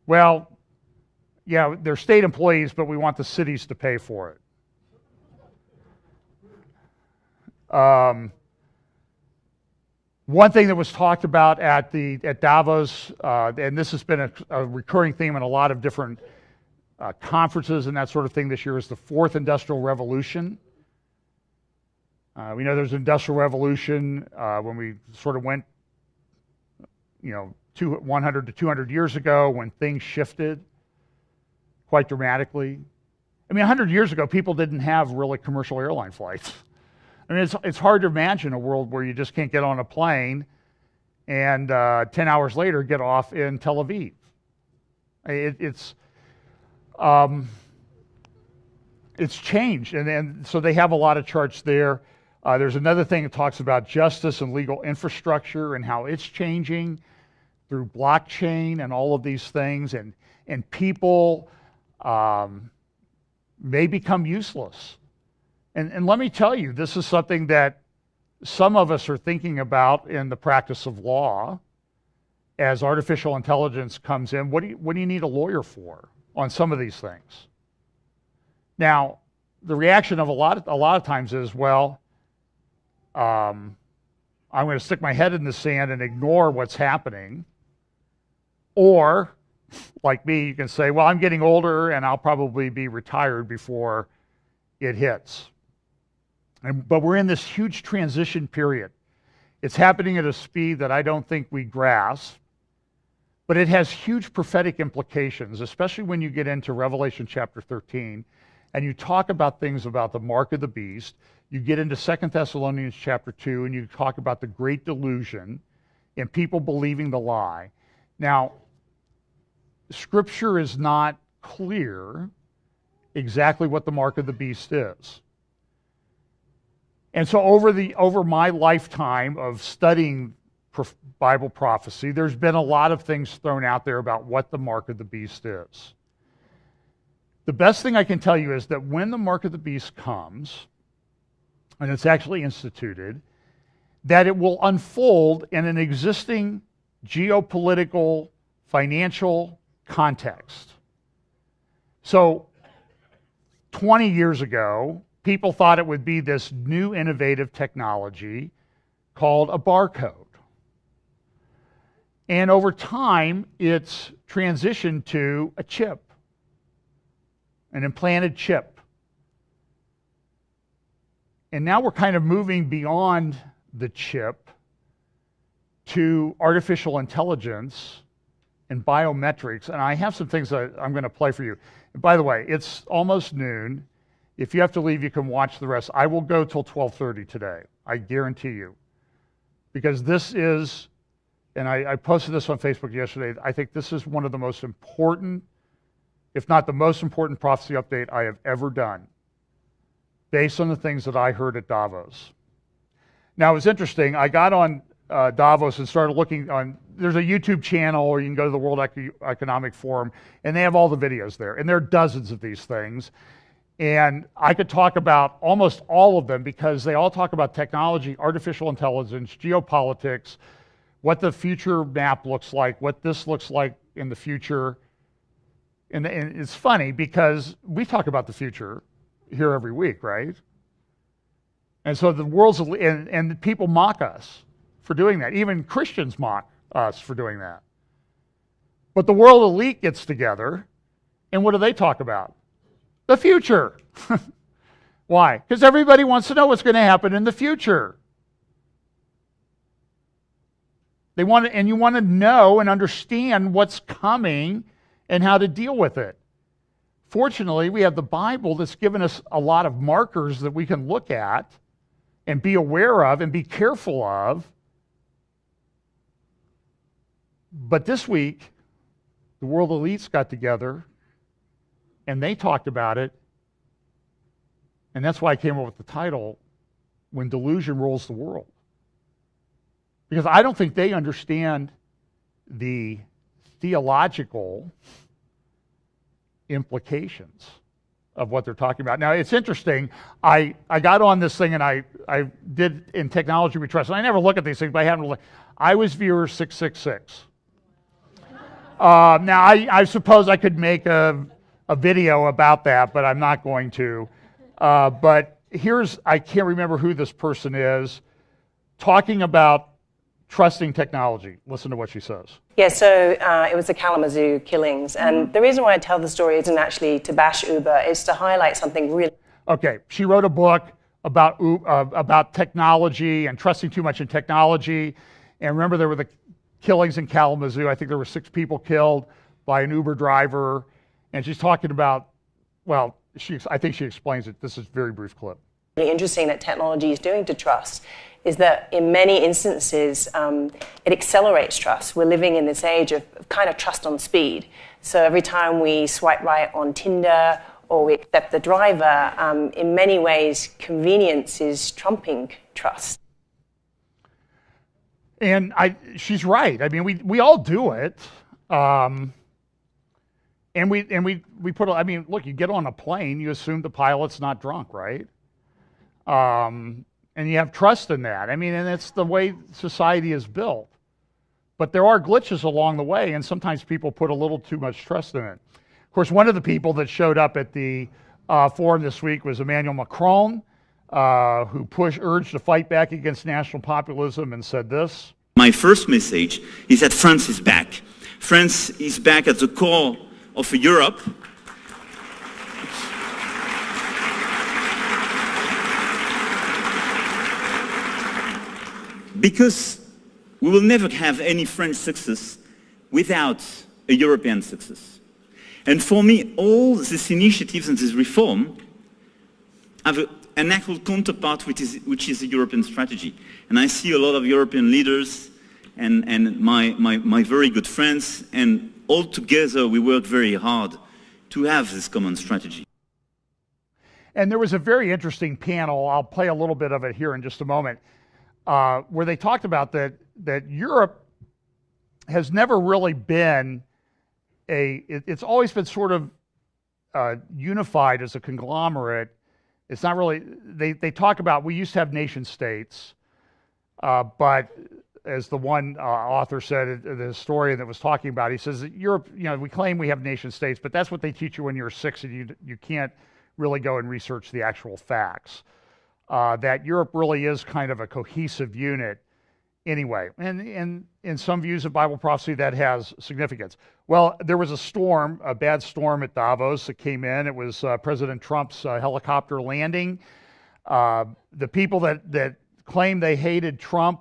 well, yeah, they're state employees, but we want the cities to pay for it. One thing that was talked about at Davos, and this has been a recurring theme in a lot of different conferences and that sort of thing this year, is the fourth industrial revolution. We know there's an industrial revolution when we sort of went, 100 to 200 years ago, when things shifted quite dramatically. I mean, 100 years ago, people didn't have really commercial airline flights. I mean, it's hard to imagine a world where you just can't get on a plane and 10 hours later get off in Tel Aviv. It's changed, and so they have a lot of charts there. There's another thing that talks about justice and legal infrastructure and how it's changing through blockchain and all of these things, and people may become useless. And let me tell you, this is something that some of us are thinking about in the practice of law as artificial intelligence comes in. What do you need a lawyer for on some of these things? Now, the reaction of a lot of times is, well, I'm going to stick my head in the sand and ignore what's happening. Or, like me, you can say, well, I'm getting older and I'll probably be retired before it hits. But we're in this huge transition period. It's happening at a speed that I don't think we grasp, but it has huge prophetic implications, especially when you get into Revelation chapter 13, and you talk about things about the mark of the beast. You get into 2 Thessalonians chapter 2, and you talk about the great delusion and people believing the lie. Now, Scripture is not clear exactly what the mark of the beast is. And so over my lifetime of studying Bible prophecy, there's been a lot of things thrown out there about what the mark of the beast is. The best thing I can tell you is that when the mark of the beast comes, and it's actually instituted, that it will unfold in an existing geopolitical, financial context. So 20 years ago, people thought it would be this new innovative technology called a barcode. And over time, it's transitioned to a chip, an implanted chip. And now we're kind of moving beyond the chip to artificial intelligence and biometrics. And I have some things that I'm going to play for you. And by the way, it's almost noon. If you have to leave, you can watch the rest. I will go till 12:30 today. I guarantee you. Because this is, and I posted this on Facebook yesterday, I think this is one of the most important, if not the most important prophecy update I have ever done, based on the things that I heard at Davos. Now, it was interesting. I got on Davos and started looking on, there's a YouTube channel, or you can go to the World Economic Forum, and they have all the videos there. And there are dozens of these things. And I could talk about almost all of them because they all talk about technology, artificial intelligence, geopolitics, what the future map looks like, what this looks like in the future. And it's funny because we talk about the future here every week, right? And so the world's, and people mock us for doing that. Even Christians mock us for doing that. But the world elite gets together, and what do they talk about? The future. Why? Because everybody wants to know what's going to happen in the future. You want to know and understand what's coming and how to deal with it. Fortunately, we have the Bible that's given us a lot of markers that we can look at and be aware of and be careful of. But this week, the world elites got together and they talked about it. And that's why I came up with the title, When Delusion Rules the World. Because I don't think they understand the theological implications of what they're talking about. Now, it's interesting. I got on this thing and I did in Technology We Trust. And I never look at these things, but I haven't looked. I was viewer 666. Now, I suppose I could make a video about that, but I'm not going to. But I can't remember who this person is, talking about trusting technology. Listen to what she says. Yeah, so it was the Kalamazoo killings. And the reason why I tell the story isn't actually to bash Uber, it's to highlight something really... Okay, she wrote a book about technology and trusting too much in technology. And remember, there were the killings in Kalamazoo. I think there were 6 people killed by an Uber driver. And she's talking about, well, I think she explains it. This is a very brief clip. Really interesting that technology is doing to trust is that in many instances it accelerates trust. We're living in this age of kind of trust on speed. So every time we swipe right on Tinder or we accept the driver, in many ways convenience is trumping trust. And she's right. I mean, we all do it. And we put, I mean, look, you get on a plane, you assume the pilot's not drunk, right? And you have trust in that. I mean, and it's the way society is built. But there are glitches along the way, and sometimes people put a little too much trust in it. Of course, one of the people that showed up at the forum this week was Emmanuel Macron, who urged to fight back against national populism and said this. My first message is that France is back. France is back at the core of Europe. Because we will never have any French success without a European success. And for me, all these initiatives and this reform have an actual counterpart which is the European strategy. And I see a lot of European leaders and my very good friends, and all together we work very hard to have this common strategy. And there was a very interesting panel, I'll play a little bit of it here in just a moment, where they talked about that Europe has never really been it's always been sort of unified as a conglomerate. It's not really, they talk about, we used to have nation states, but as the one author said, the historian that was talking about, he says that Europe, we claim we have nation states, but that's what they teach you when you're 6 and you can't really go and research the actual facts. That Europe really is kind of a cohesive unit anyway. And in some views of Bible prophecy, that has significance. Well, there was a bad storm at Davos that came in. It was President Trump's helicopter landing. The people that claim they hated Trump,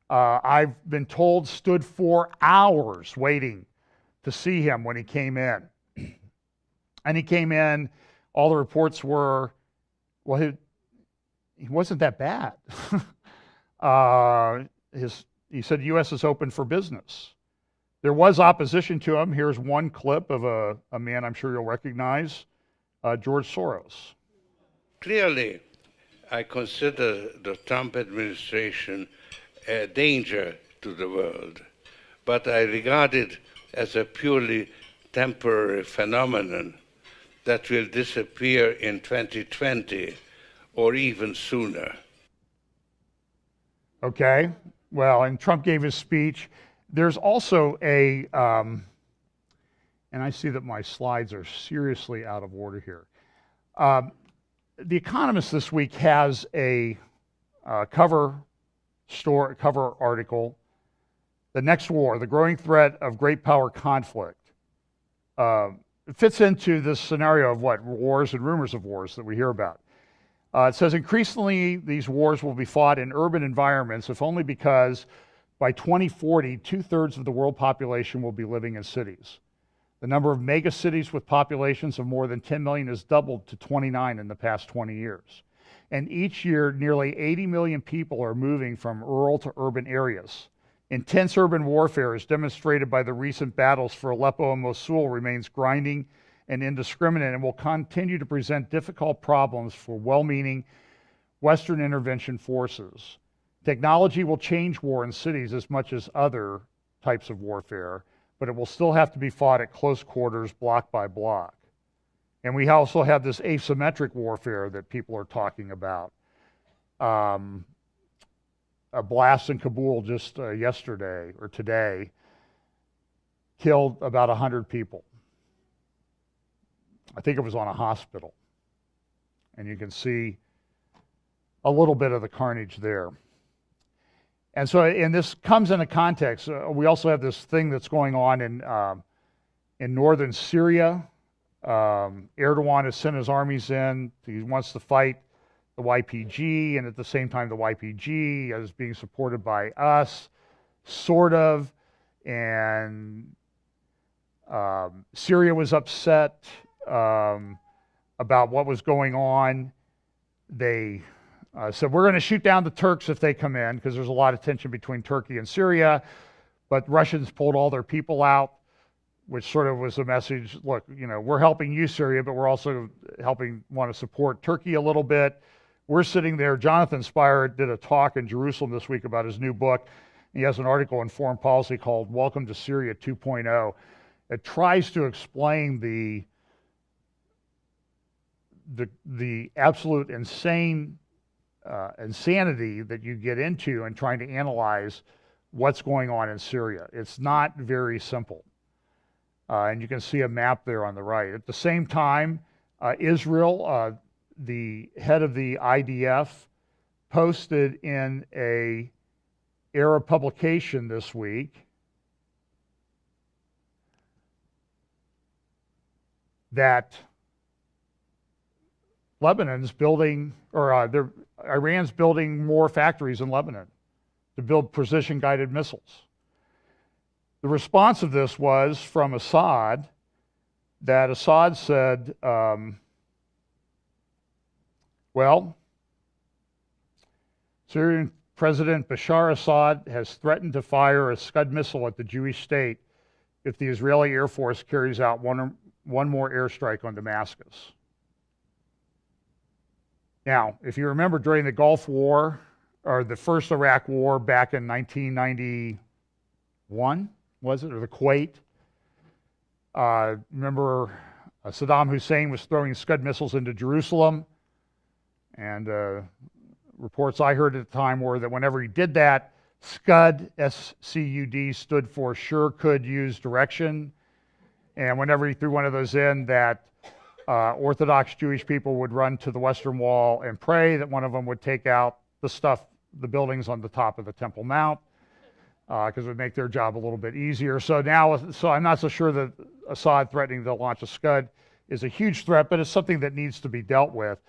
I've been told, stood for hours waiting to see him when he came in. And he came in, all the reports were, well, he wasn't that bad. He said the U.S. is open for business. There was opposition to him. Here's one clip of a man I'm sure you'll recognize, George Soros. Clearly, I consider the Trump administration a danger to the world, but I regard it as a purely temporary phenomenon that will disappear in 2020 or even sooner. Okay, well, and Trump gave his speech. There's also and I see that my slides are seriously out of order here. The Economist this week has a cover article, "The Next War, the Growing Threat of Great Power Conflict." It fits into this scenario of wars and rumors of wars that we hear about. It says increasingly these wars will be fought in urban environments, if only because by 2040, 2/3 of the world population will be living in cities. The number of megacities with populations of more than 10 million has doubled to 29 in the past 20 years. And each year, nearly 80 million people are moving from rural to urban areas. Intense urban warfare, as demonstrated by the recent battles for Aleppo and Mosul, remains grinding and indiscriminate and will continue to present difficult problems for well-meaning Western intervention forces. Technology will change war in cities as much as other types of warfare, but it will still have to be fought at close quarters, block by block. And we also have this asymmetric warfare that people are talking about. A blast in Kabul just yesterday or today killed about 100 people. I think it was on a hospital. And you can see a little bit of the carnage there. And so, and this comes in a context. We also have this thing that's going on in northern Syria. Erdogan has sent his armies in. He wants to fight the YPG, and at the same time, the YPG is being supported by us, sort of. And Syria was upset about what was going on. They said, we're going to shoot down the Turks if they come in, because there's a lot of tension between Turkey and Syria. But Russians pulled all their people out, which sort of was a message, look, you know, we're helping you, Syria, but we're also want to support Turkey a little bit. We're sitting there. Jonathan Spire did a talk in Jerusalem this week about his new book. He has an article in Foreign Policy called Welcome to Syria 2.0. It tries to explain the absolute insanity that you get into in trying to analyze what's going on in Syria. It's not very simple. And you can see a map there on the right. At the same time, Israel, the head of the IDF, posted in a Arab publication this week that Lebanon's building, or Iran's building more factories in Lebanon to build precision-guided missiles. The response of this was from Assad, that Assad said, well, Syrian President Bashar Assad has threatened to fire a Scud missile at the Jewish state if the Israeli Air Force carries out one more airstrike on Damascus. Now, if you remember during the Gulf War, or the first Iraq War back in 1991, was it, or the Kuwait? Remember Saddam Hussein was throwing Scud missiles into Jerusalem, and reports I heard at the time were that whenever he did that, Scud, S-C-U-D, stood for sure could use direction, and whenever he threw one of those in, that Orthodox Jewish people would run to the Western Wall and pray that one of them would take out the buildings on the top of the Temple Mount, because it would make their job a little bit easier. So I'm not so sure that Assad threatening to launch a Scud is a huge threat, but it's something that needs to be dealt with.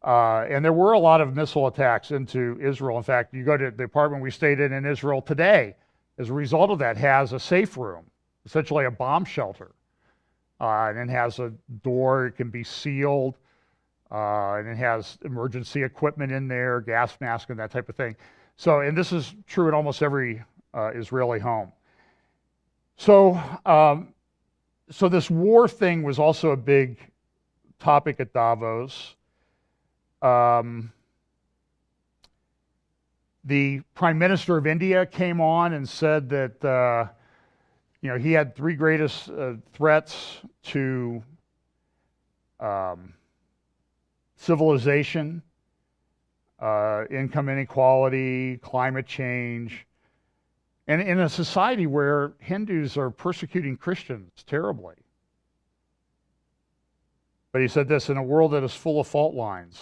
And there were a lot of missile attacks into Israel. In fact, you go to the apartment we stayed in Israel today, as a result of that, has a safe room, essentially a bomb shelter. And it has a door, it can be sealed, and it has emergency equipment in there, gas mask and that type of thing. So, and this is true in almost every Israeli home. So, so this war thing was also a big topic at Davos. The Prime Minister of India came on and said that he had three greatest threats to civilization: income inequality, climate change, and in a society where Hindus are persecuting Christians terribly. But he said this: in a world that is full of fault lines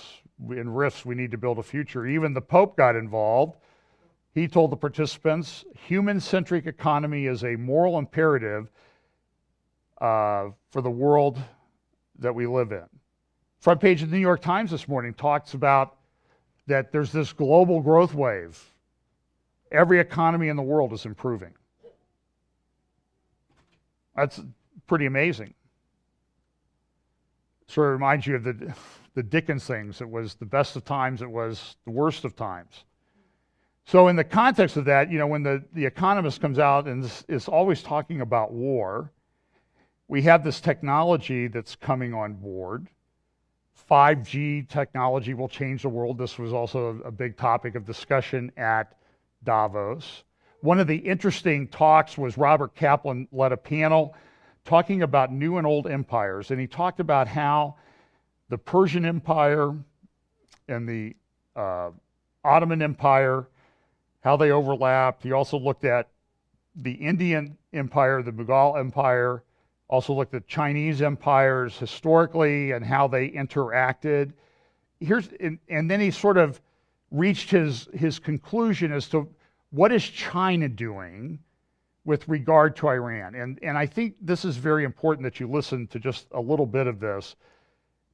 and rifts, we need to build a future. Even the Pope got involved. He told the participants, human-centric economy is a moral imperative for the world that we live in. Front page of the New York Times this morning talks about that there's this global growth wave. Every economy in the world is improving. That's pretty amazing. Sort of reminds you of the Dickens things. It was the best of times, it was the worst of times. So in the context of that, when the Economist comes out and is always talking about war, we have this technology that's coming on board. 5G technology will change the world. This was also a big topic of discussion at Davos. One of the interesting talks was Robert Kaplan led a panel talking about new and old empires, and he talked about how the Persian Empire and the Ottoman Empire, how they overlapped. He also looked at the Indian Empire, the Mughal Empire, also looked at Chinese empires historically and how they interacted. And then he sort of reached his conclusion as to what is China doing with regard to Iran. And I think this is very important that you listen to just a little bit of this.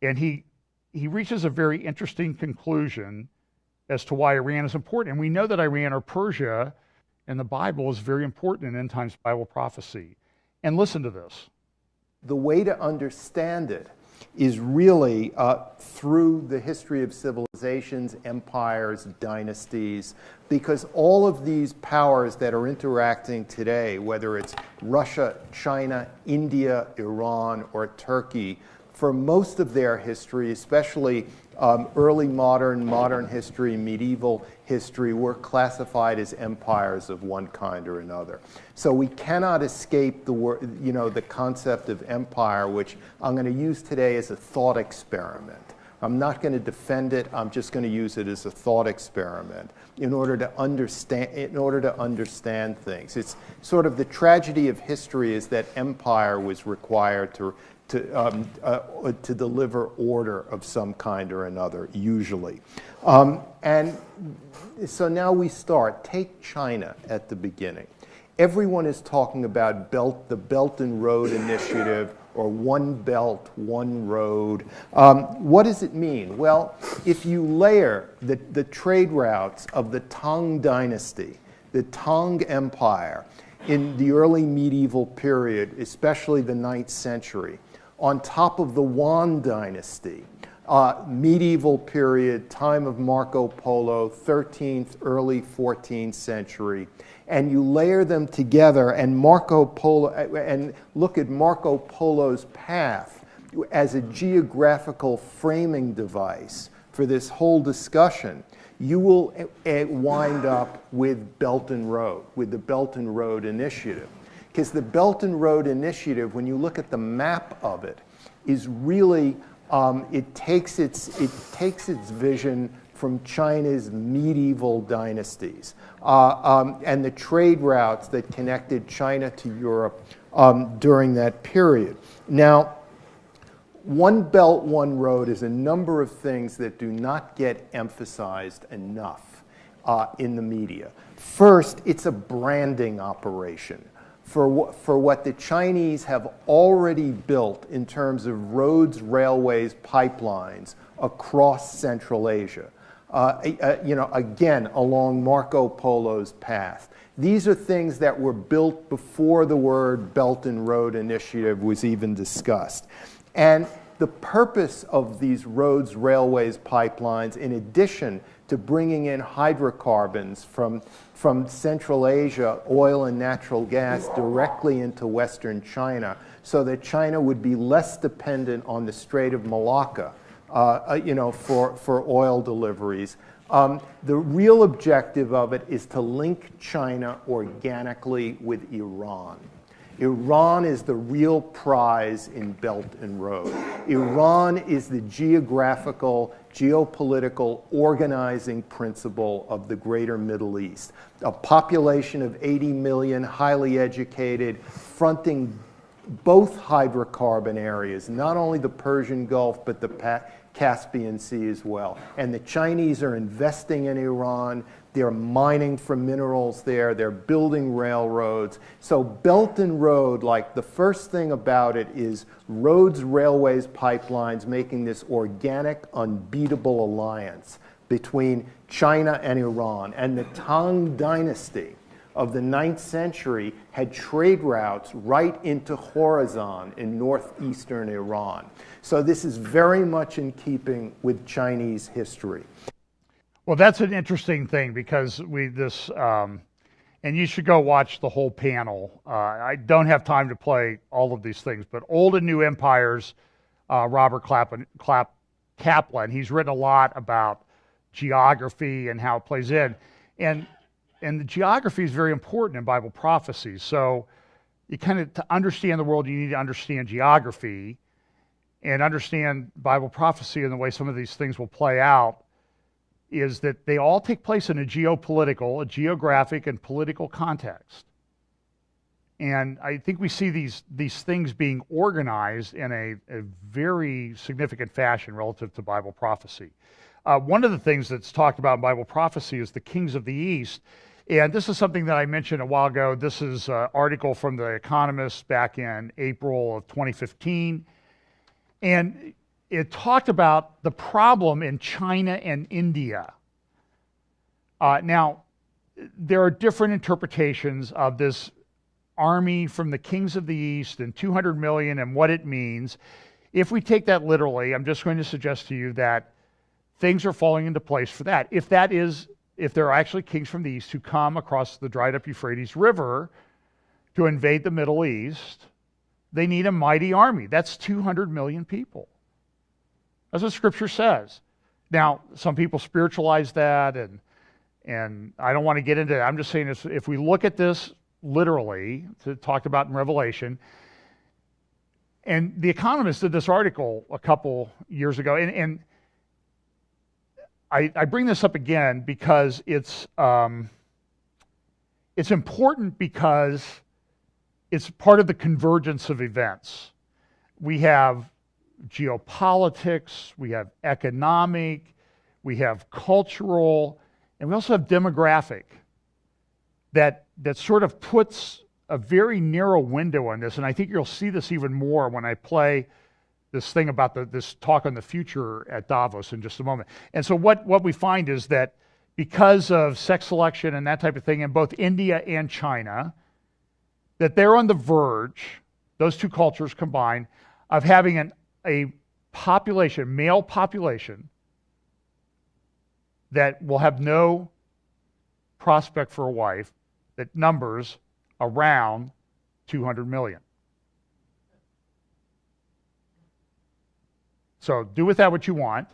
And he reaches a very interesting conclusion as to why Iran is important. And we know that Iran or Persia in the Bible is very important in end times Bible prophecy. And listen to this. The way to understand it is really through the history of civilizations, empires, dynasties, because all of these powers that are interacting today, whether it's Russia, China, India, Iran, or Turkey, for most of their history, especially early modern history, medieval history, were classified as empires of one kind or another. So we cannot escape the concept of empire, which I'm going to use today as a thought experiment. I'm not going to defend it. I'm just going to use it as a thought experiment in order to understand things. It's sort of the tragedy of history is that empire was required to deliver order of some kind or another, usually. And so now we start. Take China at the beginning. Everyone is talking about the Belt and Road Initiative, or One Belt, One Road. What does it mean? Well, if you layer the trade routes of the Tang Dynasty, the Tang Empire, in the early medieval period, especially the 9th century, on top of the Yuan Dynasty, medieval period, time of Marco Polo, 13th, early 14th century, and you layer them together and look at Marco Polo's path as a geographical framing device for this whole discussion, you will wind up with Belt and Road, with the Belt and Road Initiative. Because the Belt and Road Initiative, when you look at the map of it, is really, it takes its vision from China's medieval dynasties and the trade routes that connected China to Europe during that period. Now, One Belt, One Road is a number of things that do not get emphasized enough in the media. First, it's a branding operation for what the Chinese have already built in terms of roads, railways, pipelines across Central Asia. Again, along Marco Polo's path. These are things that were built before the word Belt and Road Initiative was even discussed. And the purpose of these roads, railways, pipelines, in addition to bringing in hydrocarbons from Central Asia, oil and natural gas, directly into Western China, so that China would be less dependent on the Strait of Malacca, for oil deliveries. The real objective of it is to link China organically with Iran. Iran is the real prize in Belt and Road. Iran is the geographical, geopolitical organizing principle of the greater Middle East. A population of 80 million, highly educated, fronting both hydrocarbon areas, not only the Persian Gulf, but the Caspian Sea as well. And the Chinese are investing in Iran. They're mining for minerals there. They're building railroads. So Belt and Road, like the first thing about it is roads, railways, pipelines, making this organic, unbeatable alliance between China and Iran. And the Tang Dynasty of the 9th century had trade routes right into Khorasan in northeastern Iran. So this is very much in keeping with Chinese history. Well, that's an interesting thing because and you should go watch the whole panel. I don't have time to play all of these things, but Old and New Empires, Robert Kaplan, he's written a lot about geography and how it plays in. And the geography is very important in Bible prophecy. So you kind of, to understand the world, you need to understand geography and understand Bible prophecy and the way some of these things will play out is that they all take place in a geopolitical, a geographic, and political context. And I think we see these things being organized in a very significant fashion relative to Bible prophecy. One of the things that's talked about in Bible prophecy is the kings of the East. And this is something that I mentioned a while ago. This is an article from The Economist back in April of 2015. And it talked about the problem in China and India. Now, there are different interpretations of this army from the kings of the East and 200 million and what it means. If we take that literally, I'm just going to suggest to you that things are falling into place for that. If there are actually kings from the East who come across the dried up Euphrates River to invade the Middle East, they need a mighty army. That's 200 million people. That's what Scripture says. Now, some people spiritualize that, and I don't want to get into that. I'm just saying if we look at this literally, talked about in Revelation, and The Economist did this article a couple years ago, and I bring this up again because it's important because it's part of the convergence of events. We have geopolitics, we have economic, we have cultural, and we also have demographic that sort of puts a very narrow window on this. And I think you'll see this even more when I play this thing about this talk on the future at Davos in just a moment. And so what we find is that because of sex selection and that type of thing in both India and China, that they're on the verge, those two cultures combined, of having a population, male population, that will have no prospect for a wife, that numbers around 200 million. So do with that what you want.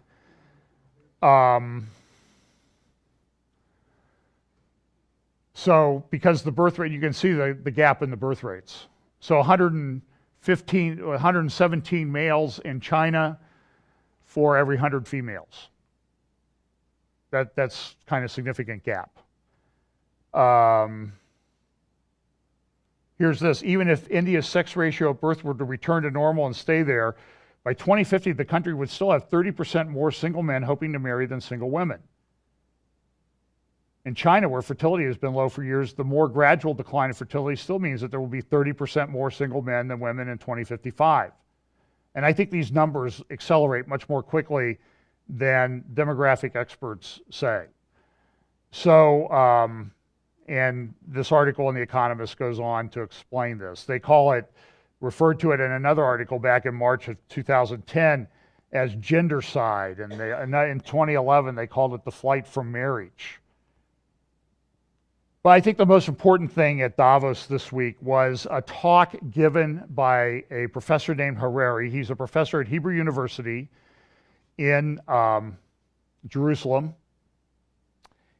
So because the birth rate, you can see the gap in the birth rates. So 117 males in China for every 100 females. That's kind of significant gap. Here's this. Even if India's sex ratio of birth were to return to normal and stay there, by 2050, the country would still have 30% more single men hoping to marry than single women. In China, where fertility has been low for years, the more gradual decline of fertility still means that there will be 30% more single men than women in 2055. And I think these numbers accelerate much more quickly than demographic experts say. So, and this article in The Economist goes on to explain this. They referred to it in another article back in March of 2010 as gendercide, and in 2011 they called it the flight from marriage. But I think the most important thing at Davos this week was a talk given by a professor named Harari. He's a professor at Hebrew University in Jerusalem.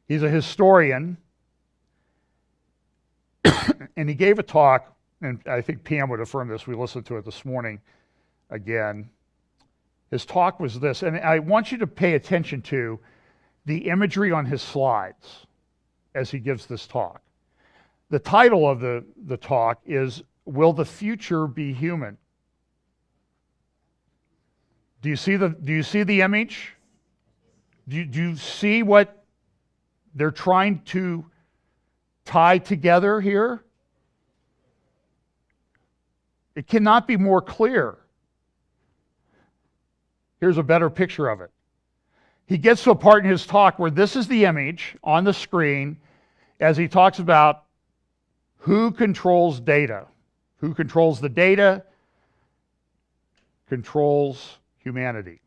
He's a historian, and he gave a talk, and I think Pam would affirm this. We listened to it this morning again. His talk was this, and I want you to pay attention to the imagery on his slides as he gives this talk. The title of the talk is, "Will the Future Be Human?" Do you see the image? Do you see what they're trying to tie together here? It cannot be more clear. Here's a better picture of it. He gets to a part in his talk where this is the image on the screen as he talks about who controls data. Who controls the data controls humanity.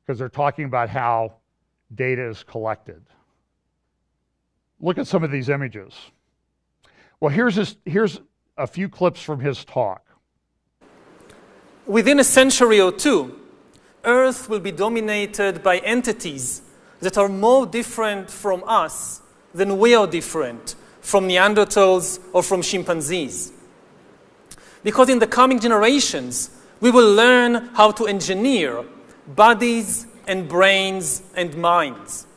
Because they're talking about how data is collected. Look at some of these images. Well, here's a few clips from his talk. Within a century or two, Earth will be dominated by entities that are more different from us than we are different from Neanderthals or from chimpanzees. Because in the coming generations, we will learn how to engineer bodies and brains and minds.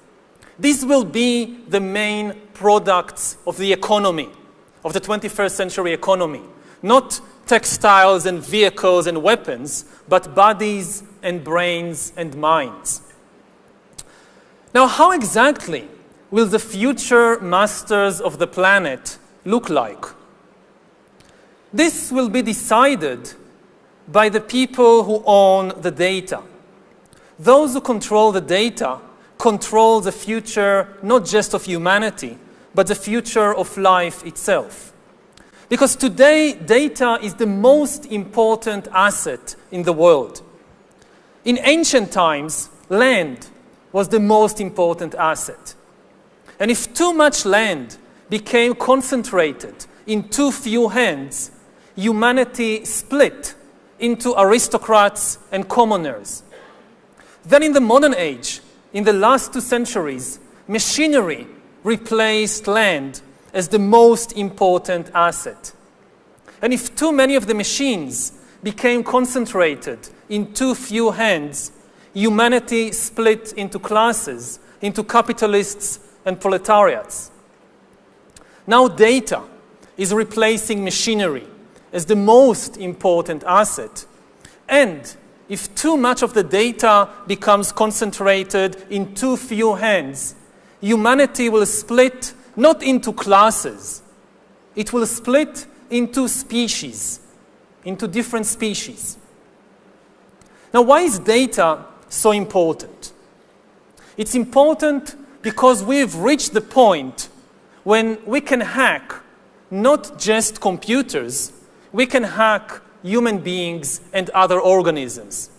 These will be the main products of the economy, of the 21st century economy. Not textiles and vehicles and weapons, but bodies and brains and minds. Now, how exactly will the future masters of the planet look like? This will be decided by the people who own the data. Those who control the data control the future not just of humanity, but the future of life itself. Because today, data is the most important asset in the world. In ancient times, land was the most important asset. And if too much land became concentrated in too few hands, humanity split into aristocrats and commoners. Then in the modern age, in the last 2 centuries, machinery replaced land as the most important asset. And if too many of the machines became concentrated in too few hands, humanity split into classes, into capitalists and proletariats. Now data is replacing machinery as the most important asset. And if too much of the data becomes concentrated in too few hands, humanity will split not into classes. It will split into species, into different species. Now, why is data so important? It's important because we've reached the point when we can hack not just computers, we can hack human beings and other organisms.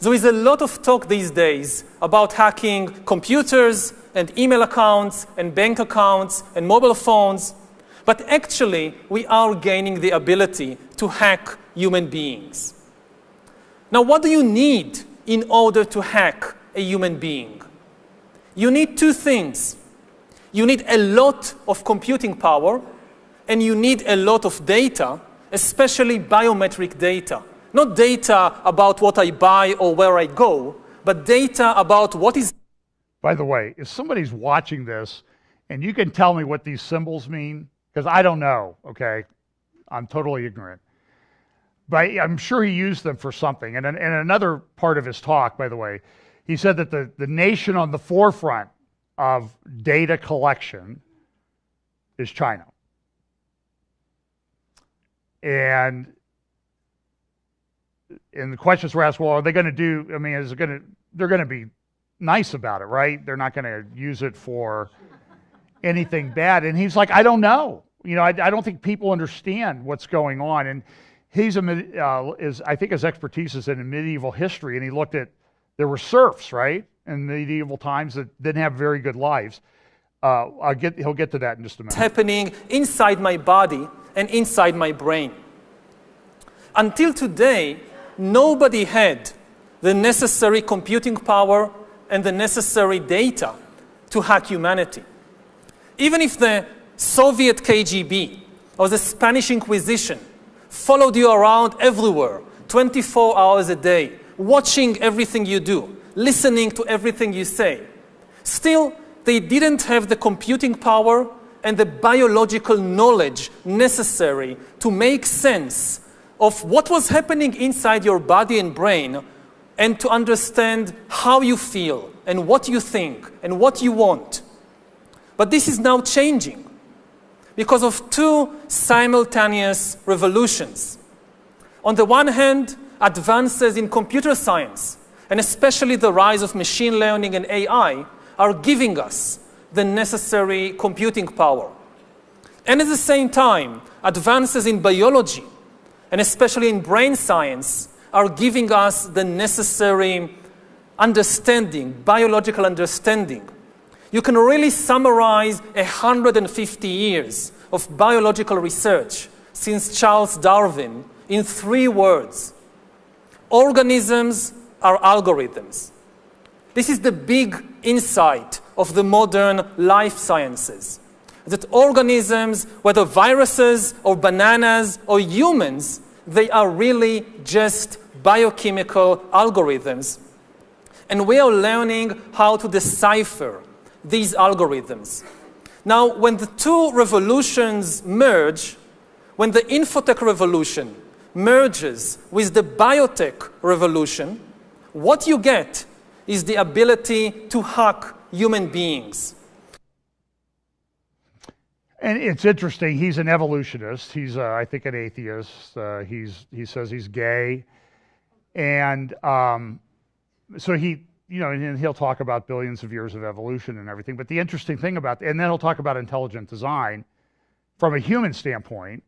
There is a lot of talk these days about hacking computers and email accounts and bank accounts and mobile phones, but actually we are gaining the ability to hack human beings. Now, what do you need in order to hack a human being? You need 2 things. You need a lot of computing power, and you need a lot of data, especially biometric data. Not data about what I buy or where I go, but data about what is... By the way, if somebody's watching this and you can tell me what these symbols mean, because I don't know, okay? I'm totally ignorant. But I'm sure he used them for something. And in another part of his talk, by the way, he said that the nation on the forefront of data collection is China. And the questions were asked, well, are they going to do, I mean, they're going to be nice about it, right? They're not going to use it for anything bad. And he's like, I don't know. You know, I don't think people understand what's going on. And I think his expertise is in medieval history, and he looked at, there were serfs, right, in medieval times that didn't have very good lives. He'll get to that in just a minute. It's happening inside my body and inside my brain. Until today, nobody had the necessary computing power and the necessary data to hack humanity. Even if the Soviet KGB or the Spanish Inquisition followed you around everywhere, 24 hours a day, watching everything you do, listening to everything you say, still, they didn't have the computing power and the biological knowledge necessary to make sense of what was happening inside your body and brain and to understand how you feel and what you think and what you want. But this is now changing because of two simultaneous revolutions. On the one hand, advances in computer science, and especially the rise of machine learning and AI, are giving us the necessary computing power. And at the same time, advances in biology, and especially in brain science, are giving us the necessary understanding, biological understanding. You can really summarize 150 years of biological research since Charles Darwin in 3 words. Organisms are algorithms. This is the big insight of the modern life sciences, that organisms, whether viruses or bananas or humans, they are really just biochemical algorithms. And we are learning how to decipher these algorithms. Now, when the two revolutions merge, when the infotech revolution merges with the biotech revolution, what you get is the ability to hack human beings. And it's interesting. He's an evolutionist. He's, I think, an atheist. He says he's gay, and so he, and he'll talk about billions of years of evolution and everything. But the interesting thing about, and then he'll talk about intelligent design from a human standpoint.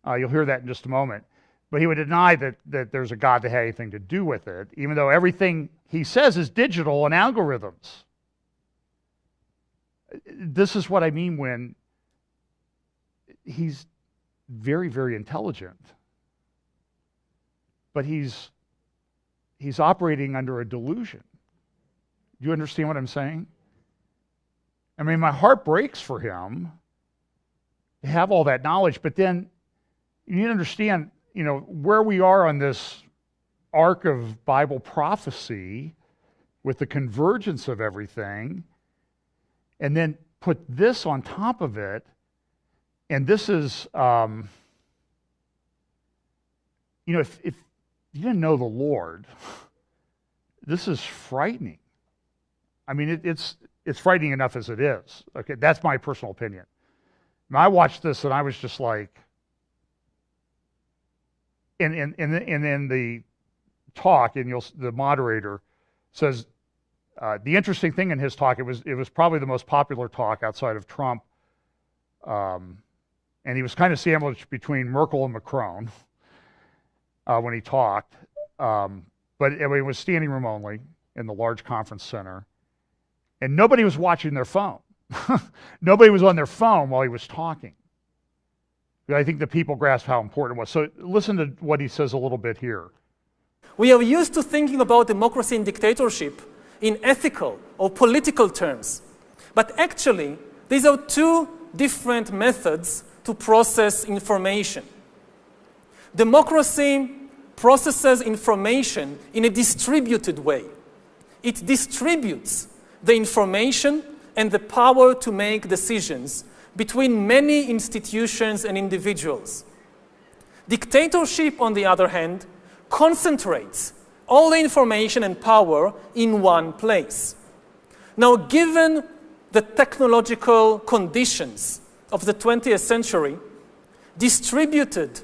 You'll hear that in just a moment. But he would deny that there's a God that had anything to do with it, even though everything he says is digital and algorithms. This is what I mean when he's very, very intelligent, but he's operating under a delusion. Do you understand what I'm saying? I mean, my heart breaks for him to have all that knowledge, but then you need to understand, where we are on this arc of Bible prophecy with the convergence of everything, and then put this on top of it. And this is, if you didn't know the Lord, this is frightening. I mean, it's frightening enough as it is. Okay, that's my personal opinion. I watched this and I was just like, and in the talk, and the moderator says the interesting thing in his talk, it was probably the most popular talk outside of Trump. And he was kind of sandwiched between Merkel and Macron when he talked. But it was standing room only in the large conference center. And nobody was watching their phone. Nobody was on their phone while he was talking. But I think the people grasped how important it was. So listen to what he says a little bit here. We are used to thinking about democracy and dictatorship in ethical or political terms. But actually, these are two different methods to process information. Democracy processes information in a distributed way. It distributes the information and the power to make decisions between many institutions and individuals. Dictatorship, on the other hand, concentrates all the information and power in one place. Now, given the technological conditions of the 20th century, distributed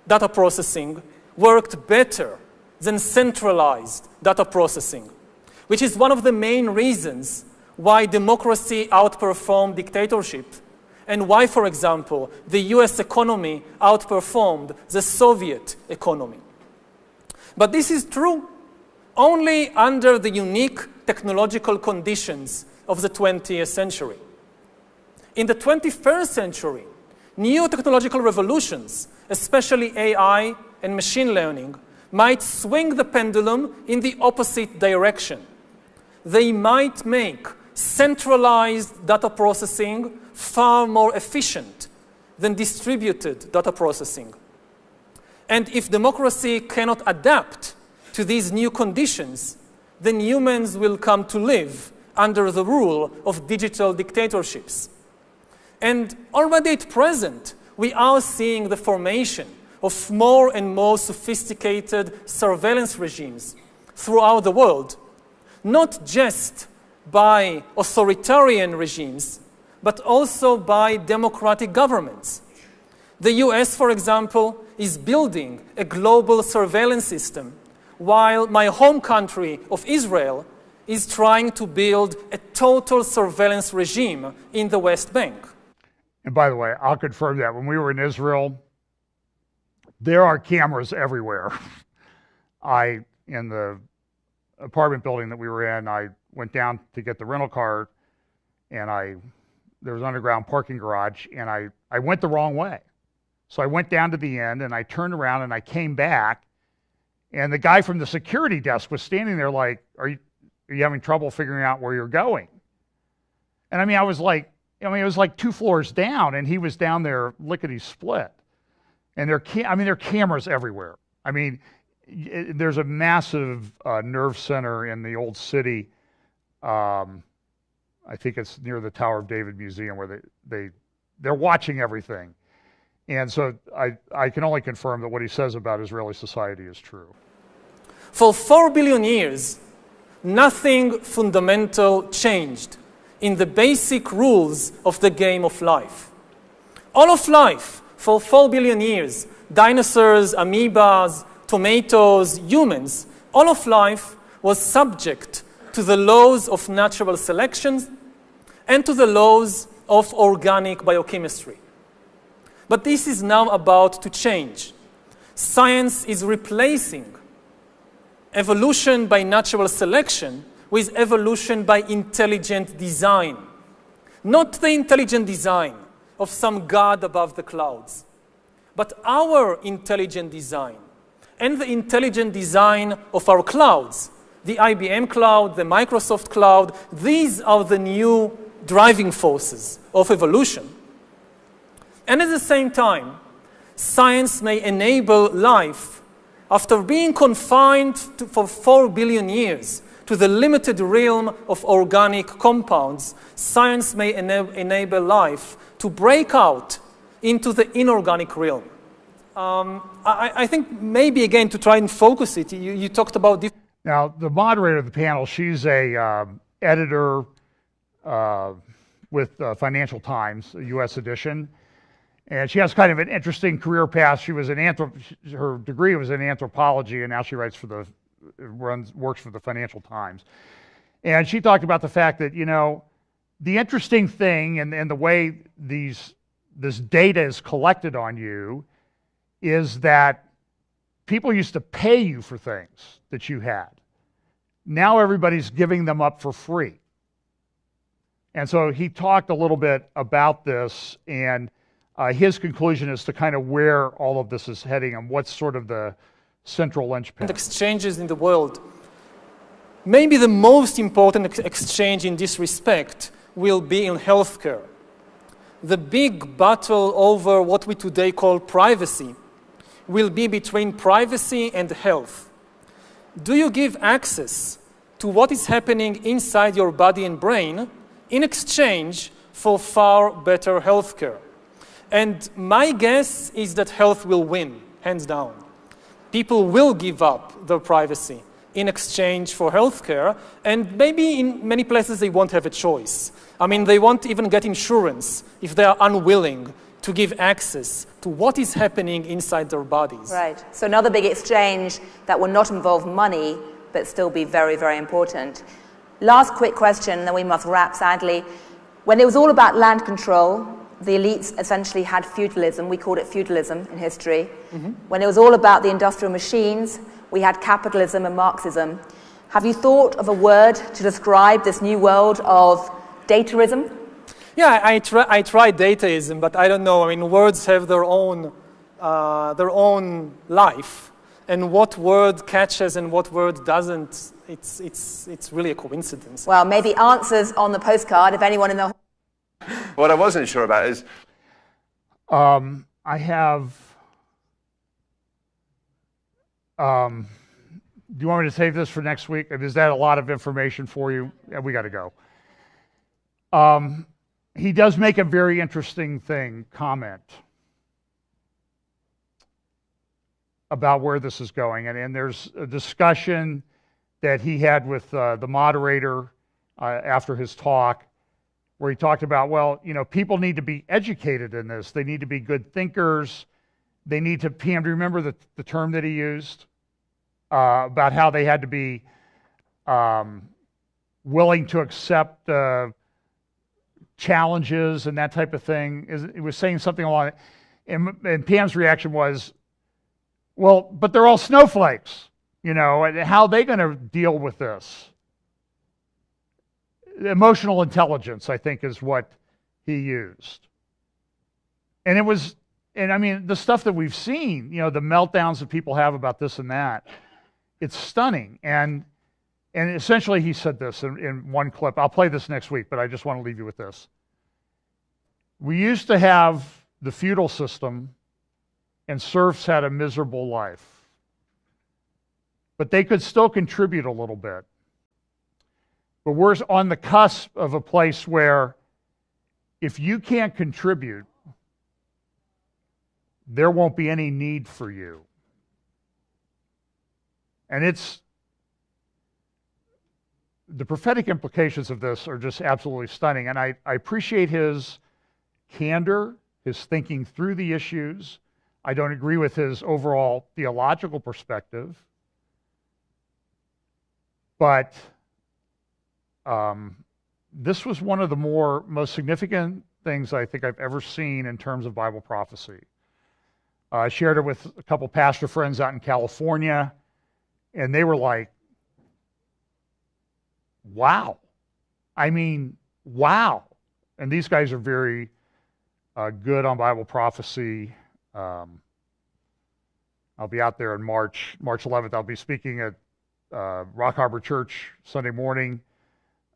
data processing worked better than centralized data processing, which is one of the main reasons why democracy outperformed dictatorship and why, for example, the US economy outperformed the Soviet economy. But this is true only under the unique technological conditions of the 20th century. In the 21st century, new technological revolutions, especially AI and machine learning, might swing the pendulum in the opposite direction. They might make centralized data processing far more efficient than distributed data processing. And if democracy cannot adapt to these new conditions, then humans will come to live under the rule of digital dictatorships. And already at present, we are seeing the formation of more and more sophisticated surveillance regimes throughout the world, not just by authoritarian regimes, but also by democratic governments. The US, for example, is building a global surveillance system, while my home country of Israel is trying to build a total surveillance regime in the West Bank. And by the way, I'll confirm that when we were in Israel, there are cameras everywhere. In the apartment building that we were in, I went down to get the rental car, and there was an underground parking garage, and I went the wrong way. So I went down to the end, and I turned around, and I came back, and the guy from the security desk was standing there like, are you having trouble figuring out where you're going? And I mean, it was like 2 floors down, and he was down there lickety-split. And there are cameras everywhere. I mean, there's a massive nerve center in the old city. I think it's near the Tower of David Museum, where they're watching everything. And so I can only confirm that what he says about Israeli society is true. For 4 billion years, nothing fundamental changed in the basic rules of the game of life. All of life, for 4 billion years, dinosaurs, amoebas, tomatoes, humans, all of life was subject to the laws of natural selection and to the laws of organic biochemistry. But this is now about to change. Science is replacing evolution by natural selection with evolution by intelligent design. Not the intelligent design of some god above the clouds, but our intelligent design and the intelligent design of our clouds, the IBM cloud, the Microsoft cloud. These are the new driving forces of evolution. And at the same time, science may enable life, after being confined for 4 billion years to the limited realm of organic compounds, science may enable life to break out into the inorganic realm. I think maybe, again, to try and focus it, you talked about... Now, the moderator of the panel, she's a editor with Financial Times, a U.S. edition. And she has kind of an interesting career path. She was her degree was in anthropology, and now she works for the Financial Times. And she talked about the fact that, the interesting thing and the way this data is collected on you is that people used to pay you for things that you had. Now everybody's giving them up for free. And so he talked a little bit about this, and his conclusion as to kind of where all of this is heading and what's sort of the central linchpin. Exchanges in the world. Maybe the most important exchange in this respect will be in healthcare. The big battle over what we today call privacy will be between privacy and health. Do you give access to what is happening inside your body and brain in exchange for far better healthcare? And my guess is that health will win, hands down. People will give up their privacy in exchange for healthcare, and maybe in many places they won't have a choice. I mean, they won't even get insurance if they are unwilling to give access to what is happening inside their bodies. Right. So another big exchange that will not involve money, but still be very, very important. Last quick question, then we must wrap, sadly. When it was all about land control, the elites essentially had feudalism. We called it feudalism in history. Mm-hmm. When it was all about the industrial machines, we had capitalism and Marxism. Have you thought of a word to describe this new world of dataism? Yeah, I tried dataism, but I don't know. I mean, words have their own life, and what word catches and what word doesn't, it's really a coincidence. Well, maybe answers on the postcard, if anyone in the... What I wasn't sure about is... I have... do you want me to save this for next week? Is that a lot of information for you? Yeah, we got to go. He does make a very interesting comment. about where this is going. And there's a discussion that he had with the moderator after his talk, where he talked about, well, people need to be educated in this. They need to be good thinkers. They need to, Pam, do you remember the term that he used about how they had to be willing to accept challenges and that type of thing? It was saying something along it. And Pam's reaction was, well, but they're all snowflakes, and how are they going to deal with this? Emotional intelligence, I think, is what he used. And the stuff that we've seen, the meltdowns that people have about this and that, it's stunning. And essentially he said this in one clip. I'll play this next week, but I just want to leave you with this. We used to have the feudal system, and serfs had a miserable life. But they could still contribute a little bit. But we're on the cusp of a place where if you can't contribute, there won't be any need for you. And the prophetic implications of this are just absolutely stunning. And I appreciate his candor, his thinking through the issues. I don't agree with his overall theological perspective. But this was one of the most significant things I think I've ever seen in terms of Bible prophecy. I shared it with a couple pastor friends out in California, and they were like, wow. I mean, wow. And these guys are very good on Bible prophecy. I'll be out there in March 11th. I'll be speaking at Rock Harbor Church Sunday morning,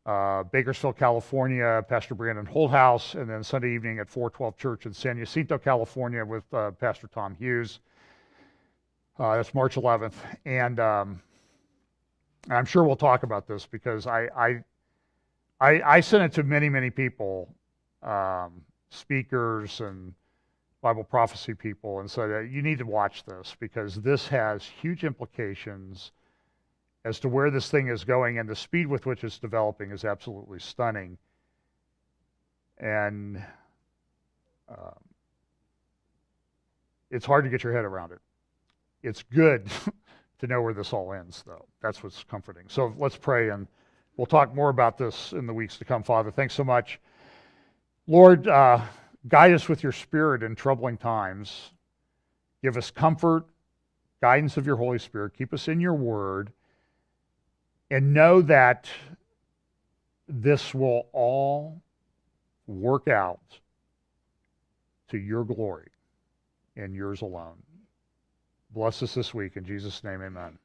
Bakersfield, California, Pastor Brandon Holthouse, and then Sunday evening at 412 Church in San Jacinto, California with Pastor Tom Hughes. That's March 11th. And I'm sure we'll talk about this because I sent it to many, many people, speakers and Bible prophecy people, and said, you need to watch this because this has huge implications as to where this thing is going, and the speed with which it's developing is absolutely stunning. And it's hard to get your head around it. It's good to know where this all ends, though. That's what's comforting. So let's pray, and we'll talk more about this in the weeks to come. Father, thanks so much. Lord, guide us with your Spirit in troubling times. Give us comfort, guidance of your Holy Spirit. Keep us in your word. And know that this will all work out to your glory and yours alone. Bless us this week. In Jesus' name, amen.